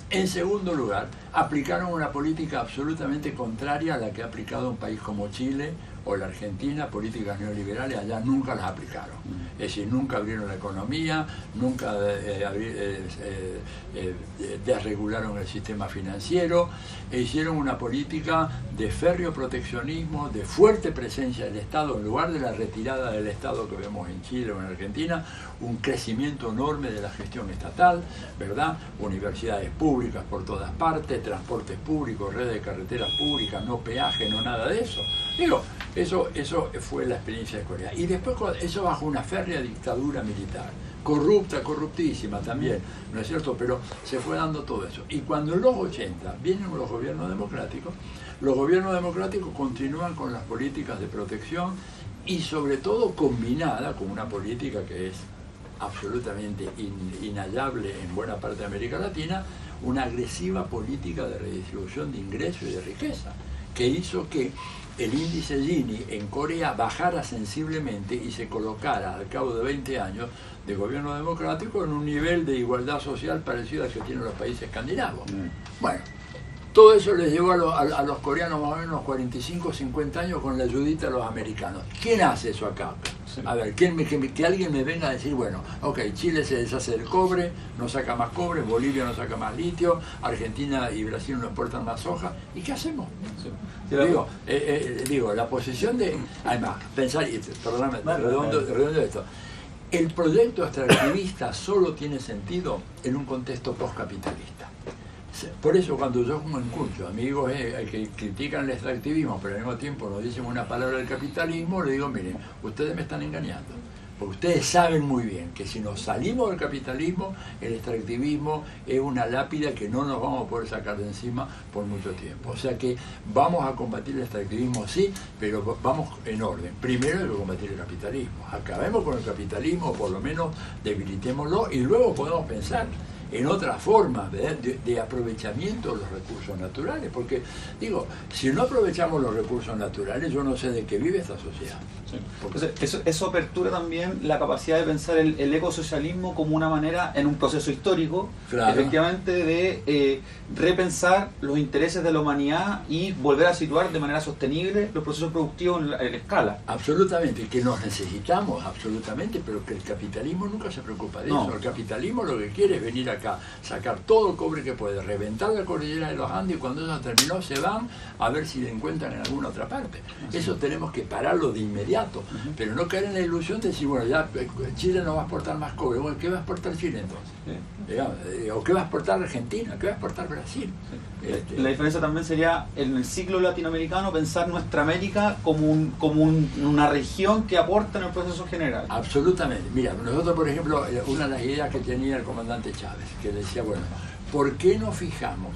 En segundo lugar, aplicaron una política absolutamente contraria a la que ha aplicado un país como Chile o la Argentina, políticas neoliberales, allá nunca las aplicaron. Es decir, nunca abrieron la economía, nunca desregularon el sistema financiero, e hicieron una política de férreo proteccionismo, de fuerte presencia del Estado, en lugar de la retirada del Estado que vemos en Chile o en Argentina, un crecimiento enorme de la gestión estatal, ¿verdad? Universidades públicas por todas partes, transportes públicos, redes de carreteras públicas, no peaje, no nada de eso. Digo, eso fue la experiencia de Corea. Y después eso bajo una férrea dictadura militar, corrupta, corruptísima también, ¿no es cierto? Pero se fue dando todo eso. Y cuando en los 80 vienen los gobiernos democráticos continúan con las políticas de protección y sobre todo combinada con una política que es absolutamente inhallable en buena parte de América Latina, una agresiva política de redistribución de ingresos y de riqueza, que hizo que el índice Gini en Corea bajara sensiblemente y se colocara al cabo de 20 años de gobierno democrático en un nivel de igualdad social parecido al que tienen los países escandinavos. Bueno, todo eso les llevó a los coreanos más o menos 45 o 50 años con la ayudita de los americanos. ¿Quién hace eso acá? A ver, que alguien me venga a decir, bueno, ok, Chile se deshace del cobre, no saca más cobre, Bolivia no saca más litio, Argentina y Brasil no exportan más soja, ¿y qué hacemos? Digo, la posición de... Además, pensar, perdóname, redondo esto, el proyecto extractivista solo tiene sentido en un contexto postcapitalista. Por eso cuando yo escucho amigos que critican el extractivismo, pero al mismo tiempo nos dicen una palabra del capitalismo, le digo, miren, ustedes me están engañando. Porque ustedes saben muy bien que si nos salimos del capitalismo, el extractivismo es una lápida que no nos vamos a poder sacar de encima por mucho tiempo. O sea que vamos a combatir el extractivismo, sí, pero vamos en orden. Primero hay que combatir el capitalismo. Acabemos con el capitalismo, por lo menos debilitémoslo, y luego podemos pensar en otras formas de aprovechamiento de los recursos naturales, porque digo, si no aprovechamos los recursos naturales, yo no sé de qué vive esta sociedad. Sí. Entonces, eso apertura también la capacidad de pensar el ecosocialismo como una manera, en un proceso histórico, claro, efectivamente, de repensar los intereses de la humanidad y volver a situar de manera sostenible los procesos productivos en la escala. Absolutamente, que nos necesitamos, absolutamente, pero que el capitalismo nunca se preocupa de eso. El capitalismo lo que quiere es venir acá, sacar todo el cobre que puede, reventar la cordillera de los Andes, y cuando eso terminó se van a ver si le encuentran en alguna otra parte. Eso tenemos que pararlo de inmediato, pero no caer en la ilusión de decir, bueno, ya Chile no va a exportar más cobre. Bueno, ¿qué va a exportar Chile entonces? ¿O qué va a exportar Argentina? ¿Qué va a exportar Brasil? La diferencia también sería, en el ciclo latinoamericano, pensar nuestra América como una región que aporta en el proceso general. Absolutamente. Mira, nosotros, por ejemplo, una de las ideas que tenía el comandante Chávez, que decía, bueno, ¿por qué no fijamos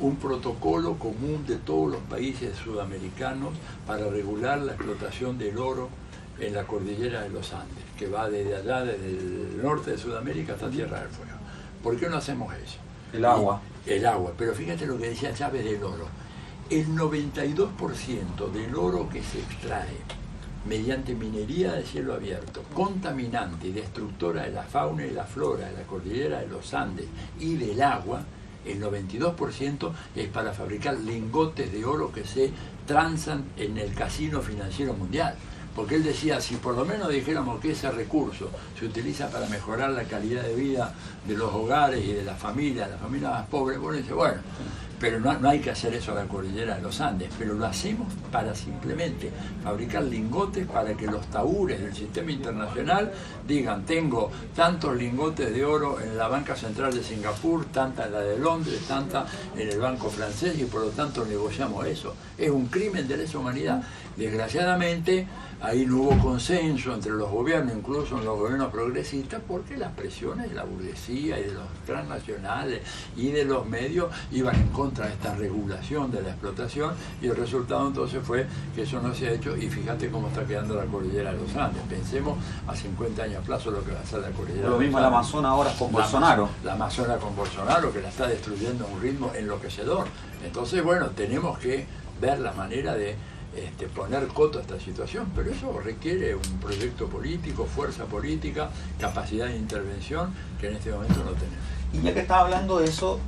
un protocolo común de todos los países sudamericanos para regular la explotación del oro en la cordillera de los Andes, que va desde allá, desde el norte de Sudamérica hasta Tierra del Fuego? ¿Por qué no hacemos eso? El agua. El agua, pero fíjate lo que decía Chávez del oro. El 92% del oro que se extrae mediante minería de cielo abierto, contaminante y destructora de la fauna y la flora de la cordillera de los Andes y del agua, el 92% es para fabricar lingotes de oro que se transan en el casino financiero mundial. Porque él decía, si por lo menos dijéramos que ese recurso se utiliza para mejorar la calidad de vida de los hogares y de las familias más pobres, bueno, dice, bueno, pero no hay que hacer eso a la cordillera de los Andes, pero lo hacemos para simplemente fabricar lingotes para que los taúres del sistema internacional digan, tengo tantos lingotes de oro en la banca central de Singapur, tanta en la de Londres, tanta en el banco francés, y por lo tanto negociamos eso. Es un crimen de lesa humanidad. Desgraciadamente, ahí no hubo consenso entre los gobiernos, incluso en los gobiernos progresistas, porque las presiones de la burguesía y de los transnacionales y de los medios iban en contra de esta regulación de la explotación, y el resultado entonces fue que eso no se ha hecho, y fíjate cómo está quedando la cordillera de los Andes. Pensemos a 50 años a plazo lo que va a hacer la cordillera. Lo mismo el Amazonas ahora con Bolsonaro. La Amazonas con Bolsonaro, que la está destruyendo a un ritmo enloquecedor. Entonces, bueno, tenemos que ver la manera de poner coto a esta situación, pero eso requiere un proyecto político, fuerza política, capacidad de intervención, que en este momento no tenemos. Y ya que estaba hablando de eso,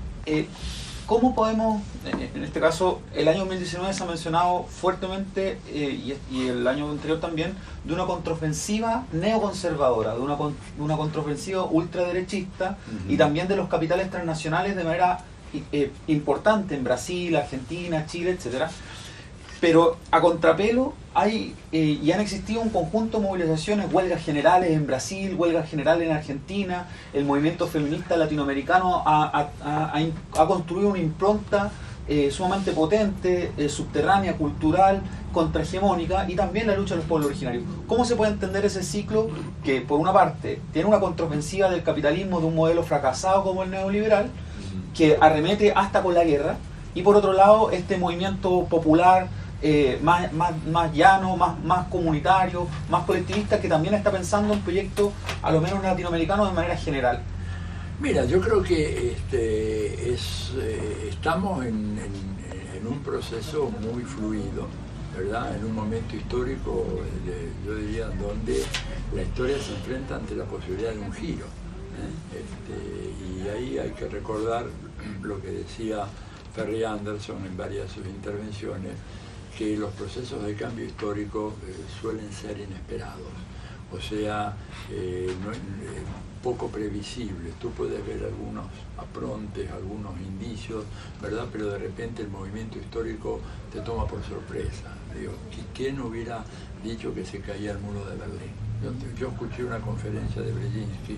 ¿cómo podemos, en este caso, el año 2019 se ha mencionado fuertemente, y el año anterior también, de una contraofensiva neoconservadora, de una contraofensiva ultraderechista, y también de los capitales transnacionales de manera importante en Brasil, Argentina, Chile, etcétera? Pero a contrapelo y han existido un conjunto de movilizaciones, huelgas generales en Brasil, huelgas generales en Argentina. El movimiento feminista latinoamericano ha construido una impronta sumamente potente, subterránea, cultural, contrahegemónica, y también la lucha de los pueblos originarios. ¿Cómo se puede entender ese ciclo que, por una parte, tiene una contraofensiva del capitalismo de un modelo fracasado como el neoliberal, que arremete hasta con la guerra, y por otro lado este movimiento popular más llano, más comunitario, más colectivista, que también está pensando en proyectos a lo menos latinoamericanos de manera general? Mira, yo creo que estamos en un proceso muy fluido, ¿verdad? En un momento histórico, yo diría, donde la historia se enfrenta ante la posibilidad de un giro, y ahí hay que recordar lo que decía Perry Anderson en varias de sus intervenciones, que los procesos de cambio histórico suelen ser inesperados, o sea, poco previsibles. Tú puedes ver algunos aprontes, algunos indicios, ¿verdad? Pero de repente el movimiento histórico te toma por sorpresa. Digo, ¿quién hubiera dicho que se caía el muro de Berlín? Yo escuché una conferencia de Brzezinski,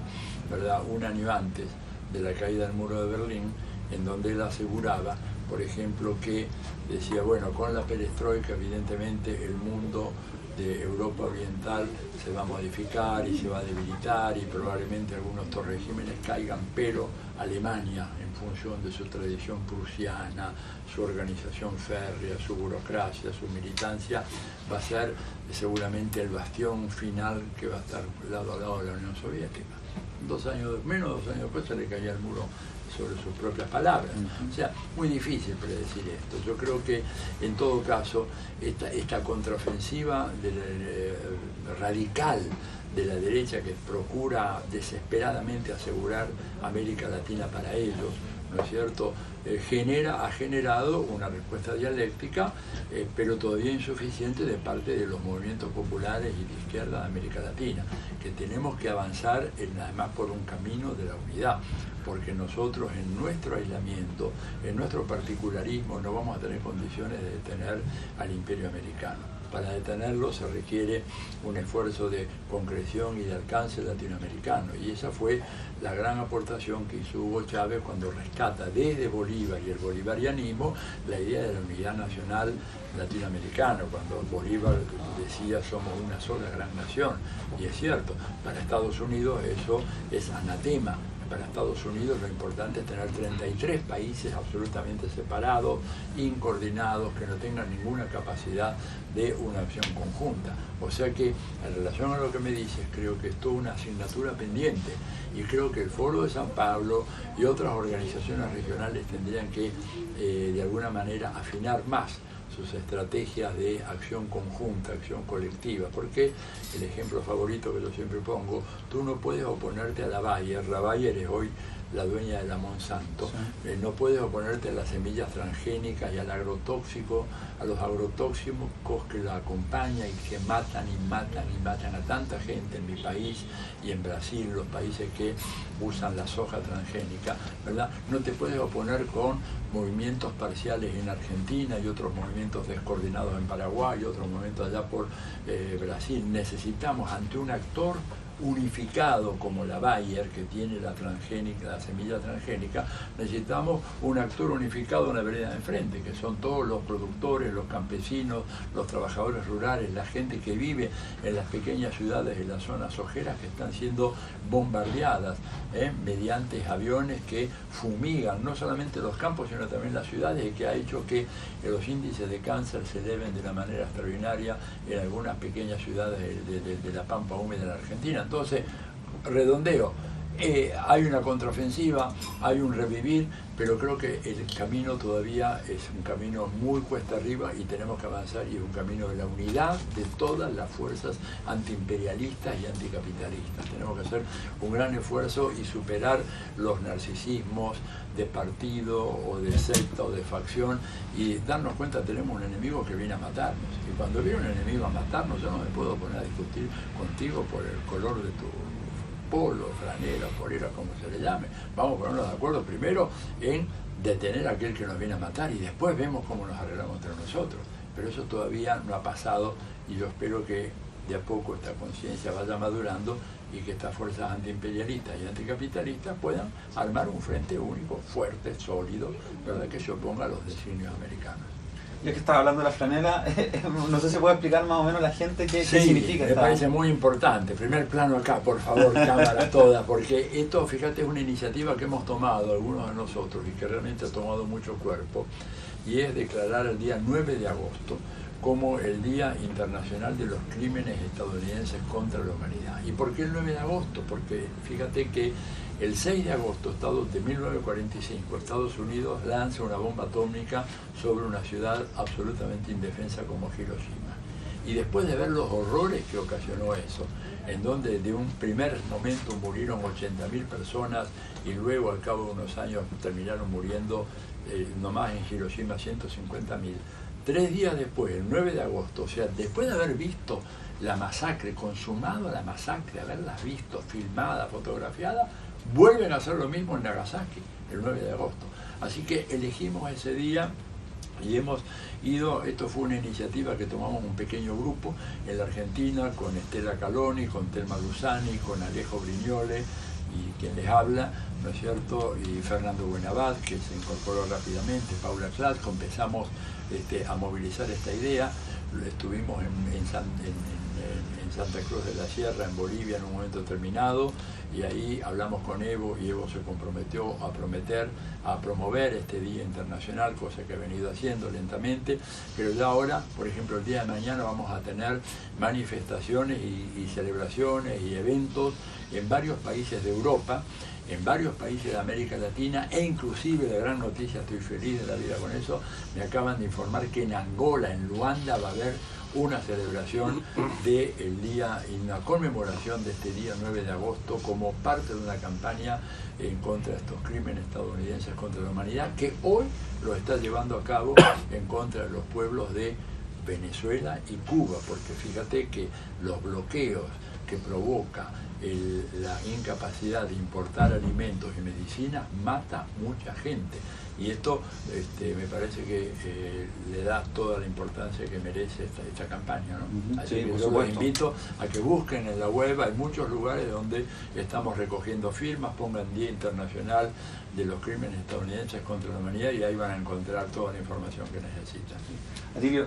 ¿verdad?, un año antes de la caída del muro de Berlín, en donde él aseguraba, por ejemplo, que decía, bueno, con la perestroika evidentemente el mundo de Europa Oriental se va a modificar y se va a debilitar y probablemente algunos otros regímenes caigan, pero Alemania, en función de su tradición prusiana, su organización férrea, su burocracia, su militancia, va a ser seguramente el bastión final que va a estar lado a lado de la Unión Soviética. 2 años, menos de 2 años después se le caía el muro sobre sus propias palabras. O sea, muy difícil predecir esto. Yo creo que en todo caso esta contraofensiva radical de la derecha que procura desesperadamente asegurar América Latina para ellos, ¿no es cierto?, ha generado una respuesta dialéctica, pero todavía insuficiente de parte de los movimientos populares y de izquierda de América Latina, que tenemos que avanzar además por un camino de la unidad, porque nosotros en nuestro aislamiento, en nuestro particularismo, no vamos a tener condiciones de detener al imperio americano. Para detenerlo se requiere un esfuerzo de concreción y de alcance latinoamericano, y esa fue la gran aportación que hizo Hugo Chávez cuando rescata desde Bolívar y el bolivarianismo la idea de la unidad nacional latinoamericana, cuando Bolívar decía somos una sola gran nación, y es cierto, para Estados Unidos eso es anatema. Para Estados Unidos lo importante es tener 33 países absolutamente separados, incoordinados, que no tengan ninguna capacidad de una acción conjunta. O sea que, en relación a lo que me dices, creo que es toda una asignatura pendiente, y creo que el Foro de San Pablo y otras organizaciones regionales tendrían que, de alguna manera, afinar más sus estrategias de acción conjunta, acción colectiva, porque el ejemplo favorito que yo siempre pongo, tú no puedes oponerte a la Bayer es hoy la dueña de la Monsanto, sí. No puedes oponerte a las semillas transgénicas y al agrotóxico, a los agrotóxicos que la acompañan y que matan a tanta gente en mi país y en Brasil, los países que usan la soja transgénica, ¿verdad? No te puedes oponer con movimientos parciales en Argentina y otros movimientos descoordinados en Paraguay y otros movimientos allá por Brasil. Necesitamos ante un actor unificado como la Bayer, que tiene la transgénica, la semilla transgénica, necesitamos un actor unificado en la vereda de enfrente, que son todos los productores, los campesinos, los trabajadores rurales, la gente que vive en las pequeñas ciudades, en las zonas ojeras que están siendo bombardeadas mediante aviones que fumigan no solamente los campos sino también las ciudades, y que ha hecho que los índices de cáncer se eleven de una manera extraordinaria en algunas pequeñas ciudades de la pampa húmeda de la Argentina. Entonces, redondeo, hay una contraofensiva, hay un revivir, pero creo que el camino todavía es un camino muy cuesta arriba y tenemos que avanzar, y es un camino de la unidad de todas las fuerzas antiimperialistas y anticapitalistas. Tenemos que hacer un gran esfuerzo y superar los narcisismos de partido o de secta o de facción y darnos cuenta que tenemos un enemigo que viene a matarnos. Y cuando viene un enemigo a matarnos, yo no me puedo poner a discutir contigo por el color de tu polo, franela, polera, como se le llame. Vamos a ponernos de acuerdo primero en detener a aquel que nos viene a matar y después vemos cómo nos arreglamos entre nosotros. Pero eso todavía no ha pasado, y yo espero que de a poco esta conciencia vaya madurando y que estas fuerzas antiimperialistas y anticapitalistas puedan armar un frente único, fuerte, sólido, ¿verdad?, que se oponga a los designios americanos. Ya que estaba hablando de la franela, no sé si puede explicar más o menos a la gente qué sí, significa. Me parece muy importante. Primer plano acá, por favor, cámara toda, porque esto, fíjate, es una iniciativa que hemos tomado algunos de nosotros y que realmente ha tomado mucho cuerpo, y es declarar el día 9 de agosto como el Día Internacional de los Crímenes Estadounidenses contra la Humanidad. ¿Y por qué el 9 de agosto? Porque fíjate que el 6 de agosto de 1945, Estados Unidos lanza una bomba atómica sobre una ciudad absolutamente indefensa como Hiroshima. Y después de ver los horrores que ocasionó eso, en donde de un primer momento murieron 80.000 personas y luego al cabo de unos años terminaron muriendo nomás en Hiroshima 150.000, 3 días después, el 9 de agosto, o sea, después de haber visto la masacre, consumado la masacre, haberla visto, filmada, fotografiada, vuelven a hacer lo mismo en Nagasaki, el 9 de agosto. Así que elegimos ese día y hemos ido, esto fue una iniciativa que tomamos un pequeño grupo en la Argentina, con Estela Caloni, con Telma Luzani, con Alejo Brignole, y quien les habla, ¿no es cierto?, y Fernando Buenabad, que se incorporó rápidamente, Paula Klatko. Empezamos a movilizar esta idea estuvimos en Santa Cruz de la Sierra, en Bolivia, en un momento determinado, y ahí hablamos con Evo, y Evo se comprometió a promover este Día Internacional, cosa que ha venido haciendo lentamente, pero ya ahora, por ejemplo, el día de mañana vamos a tener manifestaciones y celebraciones y eventos en varios países de Europa, en varios países de América Latina, e inclusive, la gran noticia, estoy feliz de la vida con eso, me acaban de informar que en Angola, en Luanda, va a haber una celebración del día y una conmemoración de este día 9 de agosto como parte de una campaña en contra de estos crímenes estadounidenses contra la humanidad, que hoy lo está llevando a cabo en contra de los pueblos de Venezuela y Cuba, porque fíjate que los bloqueos que provoca la incapacidad de importar alimentos y medicinas mata mucha gente, y esto me parece que le da toda la importancia que merece esta campaña, ¿no? Así que yo los invito a que busquen en la web, hay muchos lugares donde estamos recogiendo firmas, pongan Día Internacional de los Crímenes Estadounidenses contra la Humanidad y ahí van a encontrar toda la información que necesitan. Atilio,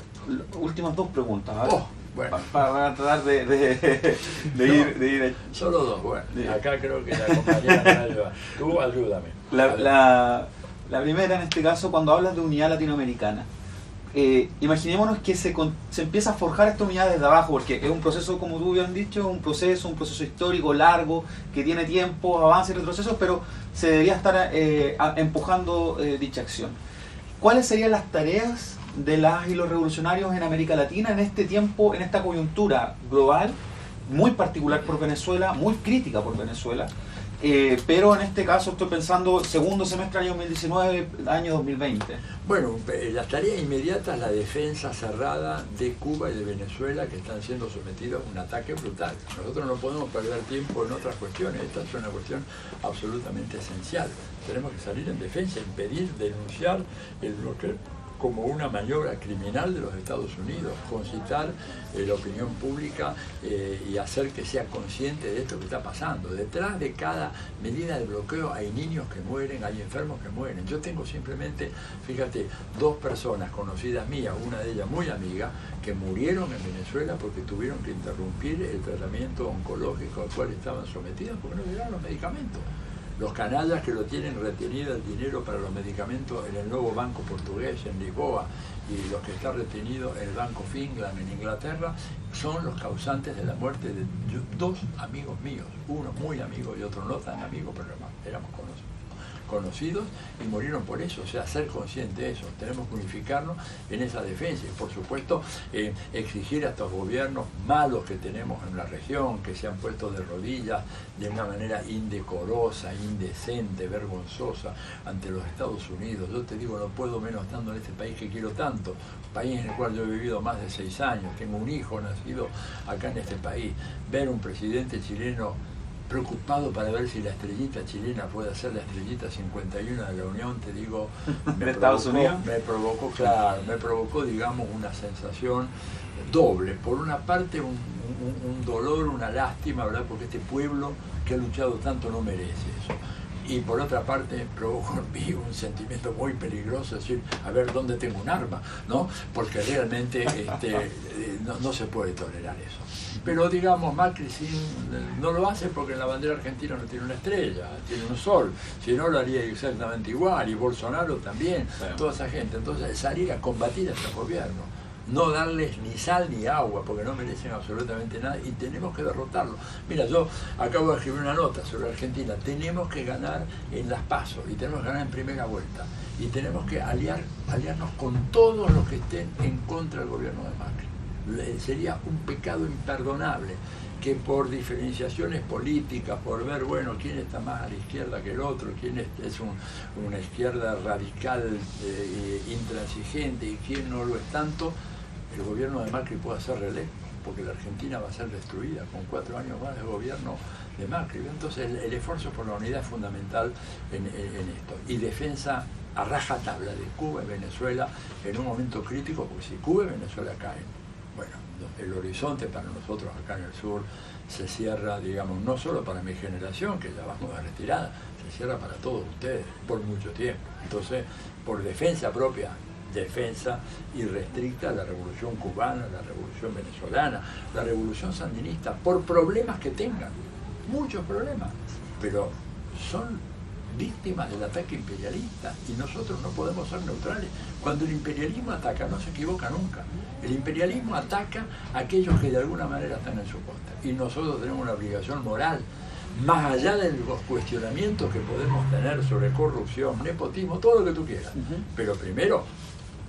últimas dos preguntas, ¿vale? Bueno. Para tratar de ir. Solo dos, bueno. Acá creo que la compañera me va a ayudar. Tú ayúdame. La primera, en este caso, cuando hablas de unidad latinoamericana, imaginémonos que se empieza a forjar esta unidad desde abajo, porque es un proceso, como tú bien has dicho, un proceso histórico largo, que tiene tiempo, avances y retrocesos, pero se debería estar empujando dicha acción. ¿Cuáles serían las tareas de las y los revolucionarios en América Latina en este tiempo, en esta coyuntura global, muy particular por Venezuela, muy crítica por Venezuela, pero en este caso estoy pensando segundo semestre año 2019, año 2020? Bueno, la tarea inmediata es la defensa cerrada de Cuba y de Venezuela, que están siendo sometidos a un ataque brutal. Nosotros no podemos perder tiempo en otras cuestiones, esta es una cuestión absolutamente esencial. Tenemos que salir en defensa, impedir, denunciar el bloqueo como una maniobra criminal de los Estados Unidos, concitar la opinión pública y hacer que sea consciente de esto que está pasando. Detrás de cada medida de bloqueo hay niños que mueren, hay enfermos que mueren. Yo tengo simplemente, fíjate, dos personas conocidas mías, una de ellas muy amiga, que murieron en Venezuela porque tuvieron que interrumpir el tratamiento oncológico al cual estaban sometidos porque no llegaron los medicamentos. Los canallas que lo tienen retenido el dinero para los medicamentos en el nuevo banco portugués en Lisboa y los que está retenido en el banco Finland en Inglaterra son los causantes de la muerte de dos amigos míos, uno muy amigo y otro no tan amigo, pero éramos conocidos y murieron por eso. O sea, ser consciente de eso, tenemos que unificarnos en esa defensa y por supuesto exigir a estos gobiernos malos que tenemos en la región, que se han puesto de rodillas de una manera indecorosa, indecente, vergonzosa ante los Estados Unidos. Yo te digo, no puedo menos estando en este país que quiero tanto, país en el cual yo he vivido más de 6 años, tengo un hijo nacido acá en este país, ver un presidente chileno preocupado para ver si la estrellita chilena puede ser la estrellita 51 de la Unión, te digo, ¿De Estados Unidos? Me provocó, digamos, una sensación doble. Por una parte, un dolor, una lástima, ¿verdad? Porque este pueblo que ha luchado tanto no merece eso. Y por otra parte provocó en mí un sentimiento muy peligroso, es decir, a ver dónde tengo un arma, ¿no? Porque realmente no se puede tolerar eso. Pero digamos, Macri no lo hace porque en la bandera argentina no tiene una estrella, tiene un sol, si no lo haría exactamente igual, y Bolsonaro también, toda esa gente. Entonces salir a combatir a este gobierno, no darles ni sal ni agua, porque no merecen absolutamente nada, y tenemos que derrotarlo. Mira, yo acabo de escribir una nota sobre Argentina, tenemos que ganar en las PASO, y tenemos que ganar en primera vuelta, y tenemos que aliarnos con todos los que estén en contra del gobierno de Macri. Sería un pecado imperdonable que por diferenciaciones políticas, por ver, bueno, quién está más a la izquierda que el otro, quién es una izquierda radical, intransigente, y quién no lo es tanto, el gobierno de Macri puede ser reelecto, porque la Argentina va a ser destruida con 4 años más de gobierno de Macri. Entonces el esfuerzo por la unidad es fundamental en esto. Y defensa a rajatabla de Cuba y Venezuela en un momento crítico, porque si Cuba y Venezuela caen, bueno, el horizonte para nosotros acá en el sur se cierra, digamos, no solo para mi generación, que ya vamos de retirada, se cierra para todos ustedes por mucho tiempo. Entonces, por defensa propia, defensa irrestricta de la revolución cubana, la revolución venezolana, la revolución sandinista, por problemas que tengan, muchos problemas, pero son víctimas del ataque imperialista y nosotros no podemos ser neutrales. Cuando el imperialismo ataca, no se equivoca nunca. El imperialismo ataca a aquellos que de alguna manera están en su contra y nosotros tenemos una obligación moral, más allá de los cuestionamientos que podemos tener sobre corrupción, nepotismo, todo lo que tú quieras. Pero primero,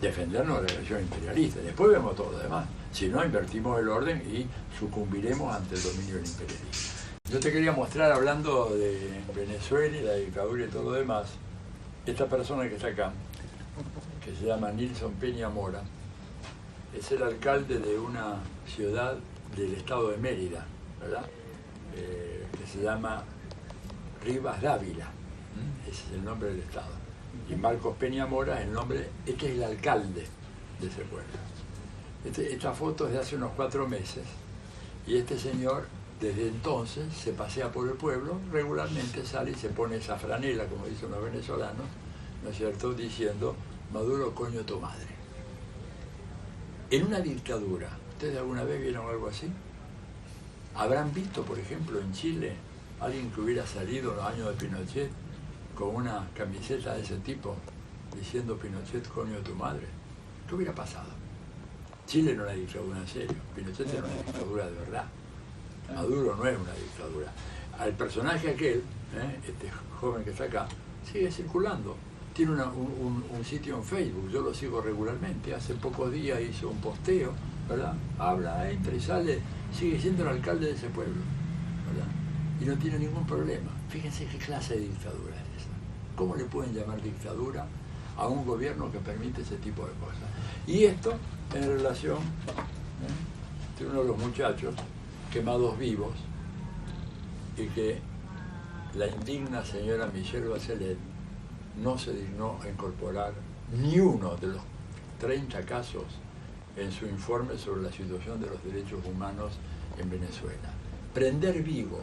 defendernos de la agresión imperialista, después vemos todo lo demás. Si no, invertimos el orden y sucumbiremos ante el dominio del imperialismo. Yo te quería mostrar, hablando de Venezuela y la dictadura y todo lo demás, esta persona que está acá, que se llama Nilson Peña Mora, es el alcalde de una ciudad del estado de Mérida, ¿verdad? Que se llama Rivas Dávila, ese es el nombre del estado. Y Marcos Peña Mora es el nombre, este es el alcalde de ese pueblo. Esta foto es de hace unos 4 meses, y este señor desde entonces se pasea por el pueblo, regularmente sale y se pone esa franela, como dicen los venezolanos, ¿no es cierto?, diciendo: Maduro, coño tu madre. En una dictadura, ¿ustedes alguna vez vieron algo así? ¿Habrán visto, por ejemplo, en Chile, alguien que hubiera salido en los años de Pinochet con una camiseta de ese tipo, diciendo Pinochet, coño tu madre? ¿Qué hubiera pasado? Chile no era una dictadura en serio, Pinochet era una dictadura de verdad. Maduro no es una dictadura. Al personaje aquel, este joven que está acá, sigue circulando. Tiene un sitio en Facebook, yo lo sigo regularmente. Hace pocos días hizo un posteo, ¿verdad? Habla, entra y sale, sigue siendo el alcalde de ese pueblo, ¿verdad? Y no tiene ningún problema. Fíjense qué clase de dictadura es esa. ¿Cómo le pueden llamar dictadura a un gobierno que permite ese tipo de cosas? Y esto en relación de uno de los muchachos quemados vivos, y que la indigna señora Michelle Bachelet no se dignó a incorporar ni uno de los 30 casos en su informe sobre la situación de los derechos humanos en Venezuela. Prender vivo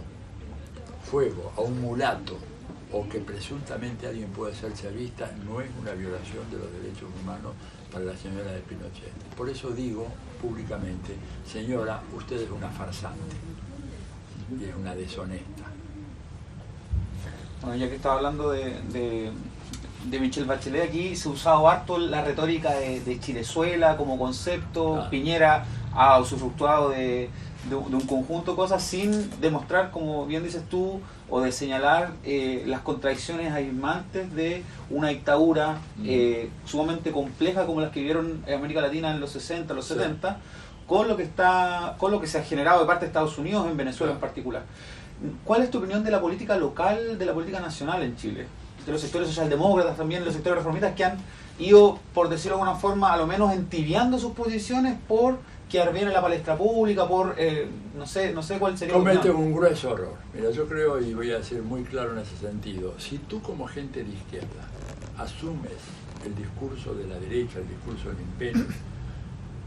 fuego a un mulato o que presuntamente alguien puede hacerse vista no es una violación de los derechos humanos para la señora de Pinochet. Por eso digo públicamente: señora, usted es una farsante y es una deshonesta. Bueno, ya que estaba hablando de Michelle Bachelet, aquí se ha usado harto la retórica de Chilezuela como concepto. Piñera ha usufructuado de un conjunto de cosas sin demostrar, como bien dices tú, o de señalar las contradicciones abismantes de una dictadura sumamente compleja como las que vivieron en América Latina en los 60, los 70, con lo que se ha generado de parte de Estados Unidos, en Venezuela en particular. ¿Cuál es tu opinión de la política local, de la política nacional en Chile? De los sectores socialdemócratas, también de los sectores reformistas, que han ido, por decirlo de alguna forma, a lo menos entibiando sus posiciones por quedar bien en la palestra pública, por, no sé cuál sería... Comete un grueso error. Mira, yo creo, y voy a ser muy claro en ese sentido, si tú como gente de izquierda asumes el discurso de la derecha, el discurso del imperio,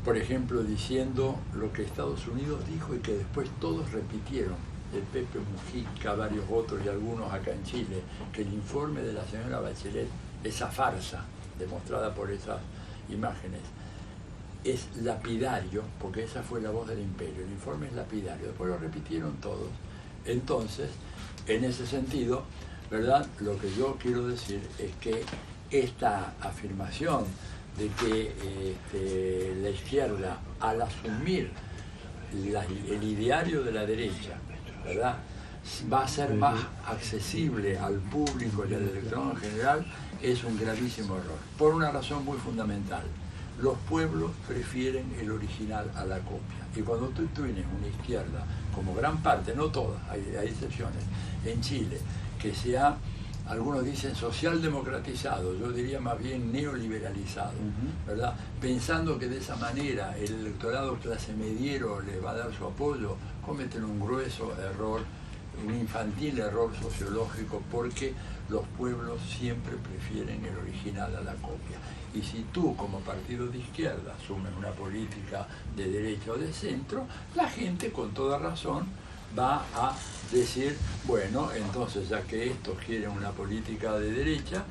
por ejemplo, diciendo lo que Estados Unidos dijo y que después todos repitieron, el Pepe Mujica, varios otros y algunos acá en Chile, que el informe de la señora Bachelet, esa farsa demostrada por esas imágenes, es lapidario, porque esa fue la voz del imperio, el informe es lapidario, después lo repitieron todos. Entonces, en ese sentido, ¿verdad?, lo que yo quiero decir es que esta afirmación de que la izquierda, al asumir el ideario de la derecha, ¿verdad?, va a ser más accesible al público y al electorado en general, es un gravísimo error, por una razón muy fundamental. Los pueblos prefieren el original a la copia. Y cuando tú tienes una izquierda, como gran parte, no todas, hay excepciones, en Chile, que se ha, algunos dicen socialdemocratizado, yo diría más bien neoliberalizado, ¿verdad?, pensando que de esa manera el electorado clase mediero le va a dar su apoyo, cometen un grueso error, un infantil error sociológico, porque los pueblos siempre prefieren el original a la copia. Y si tú, como partido de izquierda, asumes una política de derecha o de centro, la gente, con toda razón, va a decir, bueno, entonces ya que estos quieren una política de derecha,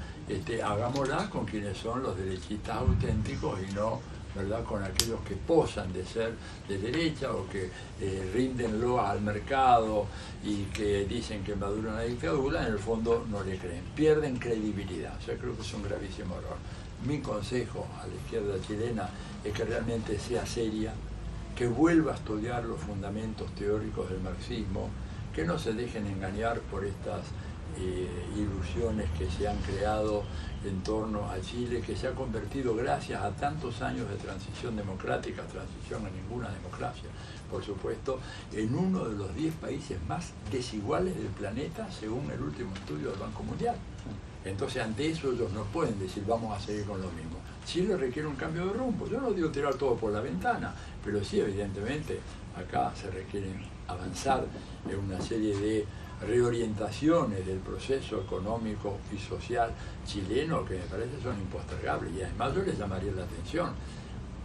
hagámosla con quienes son los derechistas auténticos y no, ¿verdad?, con aquellos que posan de ser de derecha o que rinden loas al mercado y que dicen que Maduro es una dictadura, en el fondo no le creen, pierden credibilidad. Yo creo que es un gravísimo error. Mi consejo a la izquierda chilena es que realmente sea seria, que vuelva a estudiar los fundamentos teóricos del marxismo, que no se dejen engañar por estas ilusiones que se han creado en torno a Chile, que se ha convertido, gracias a tantos años de transición democrática, transición a ninguna democracia, por supuesto, en uno de los 10 países más desiguales del planeta, según el último estudio del Banco Mundial. Entonces, ante eso ellos no pueden decir vamos a seguir con lo mismo. Chile requiere un cambio de rumbo. Yo no digo tirar todo por la ventana, pero sí, evidentemente, acá se requiere avanzar en una serie de reorientaciones del proceso económico y social chileno que me parece son impostergables. Y además yo les llamaría la atención,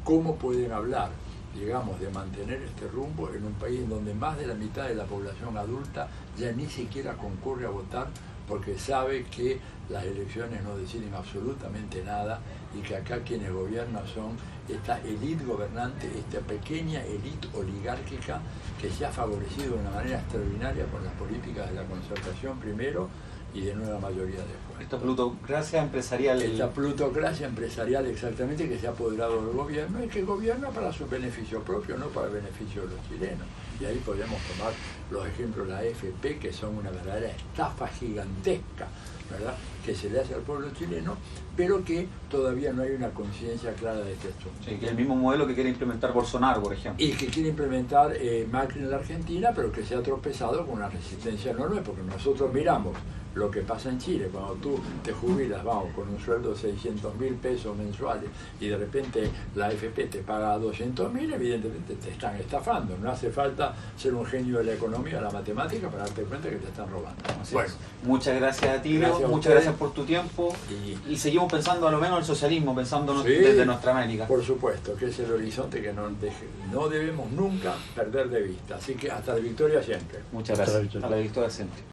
¿cómo pueden hablar, digamos, de mantener este rumbo en un país donde más de la mitad de la población adulta ya ni siquiera concurre a votar porque sabe que las elecciones no deciden absolutamente nada y que acá quienes gobiernan son esta élite gobernante, esta pequeña élite oligárquica que se ha favorecido de una manera extraordinaria por las políticas de la concertación primero y de nueva mayoría después. Esta plutocracia empresarial. Esta plutocracia empresarial exactamente que se ha apoderado del gobierno y que gobierna para su beneficio propio, no para el beneficio de los chilenos. Y ahí podemos tomar los ejemplos de la AFP, que son una verdadera estafa gigantesca, ¿verdad?, que se le hace al pueblo chileno, pero que todavía no hay una conciencia clara de este asunto. Sí, que es el mismo modelo que quiere implementar Bolsonaro, por ejemplo. Y que quiere implementar Macri en la Argentina, pero que se ha tropezado con una resistencia enorme, porque nosotros miramos lo que pasa en Chile, cuando tú te jubilas, vamos, con un sueldo de 600.000 pesos mensuales y de repente la AFP te paga 200.000, evidentemente te están estafando. No hace falta ser un genio de la economía, de la matemática, para darte cuenta que te están robando. Bueno, muchas gracias a ti, muchas gracias por tu tiempo y seguimos pensando a lo menos el socialismo, pensando sí, desde nuestra América. Por supuesto, que es el horizonte que no debemos nunca perder de vista. Así que hasta la victoria siempre. Muchas gracias. Hasta la victoria siempre.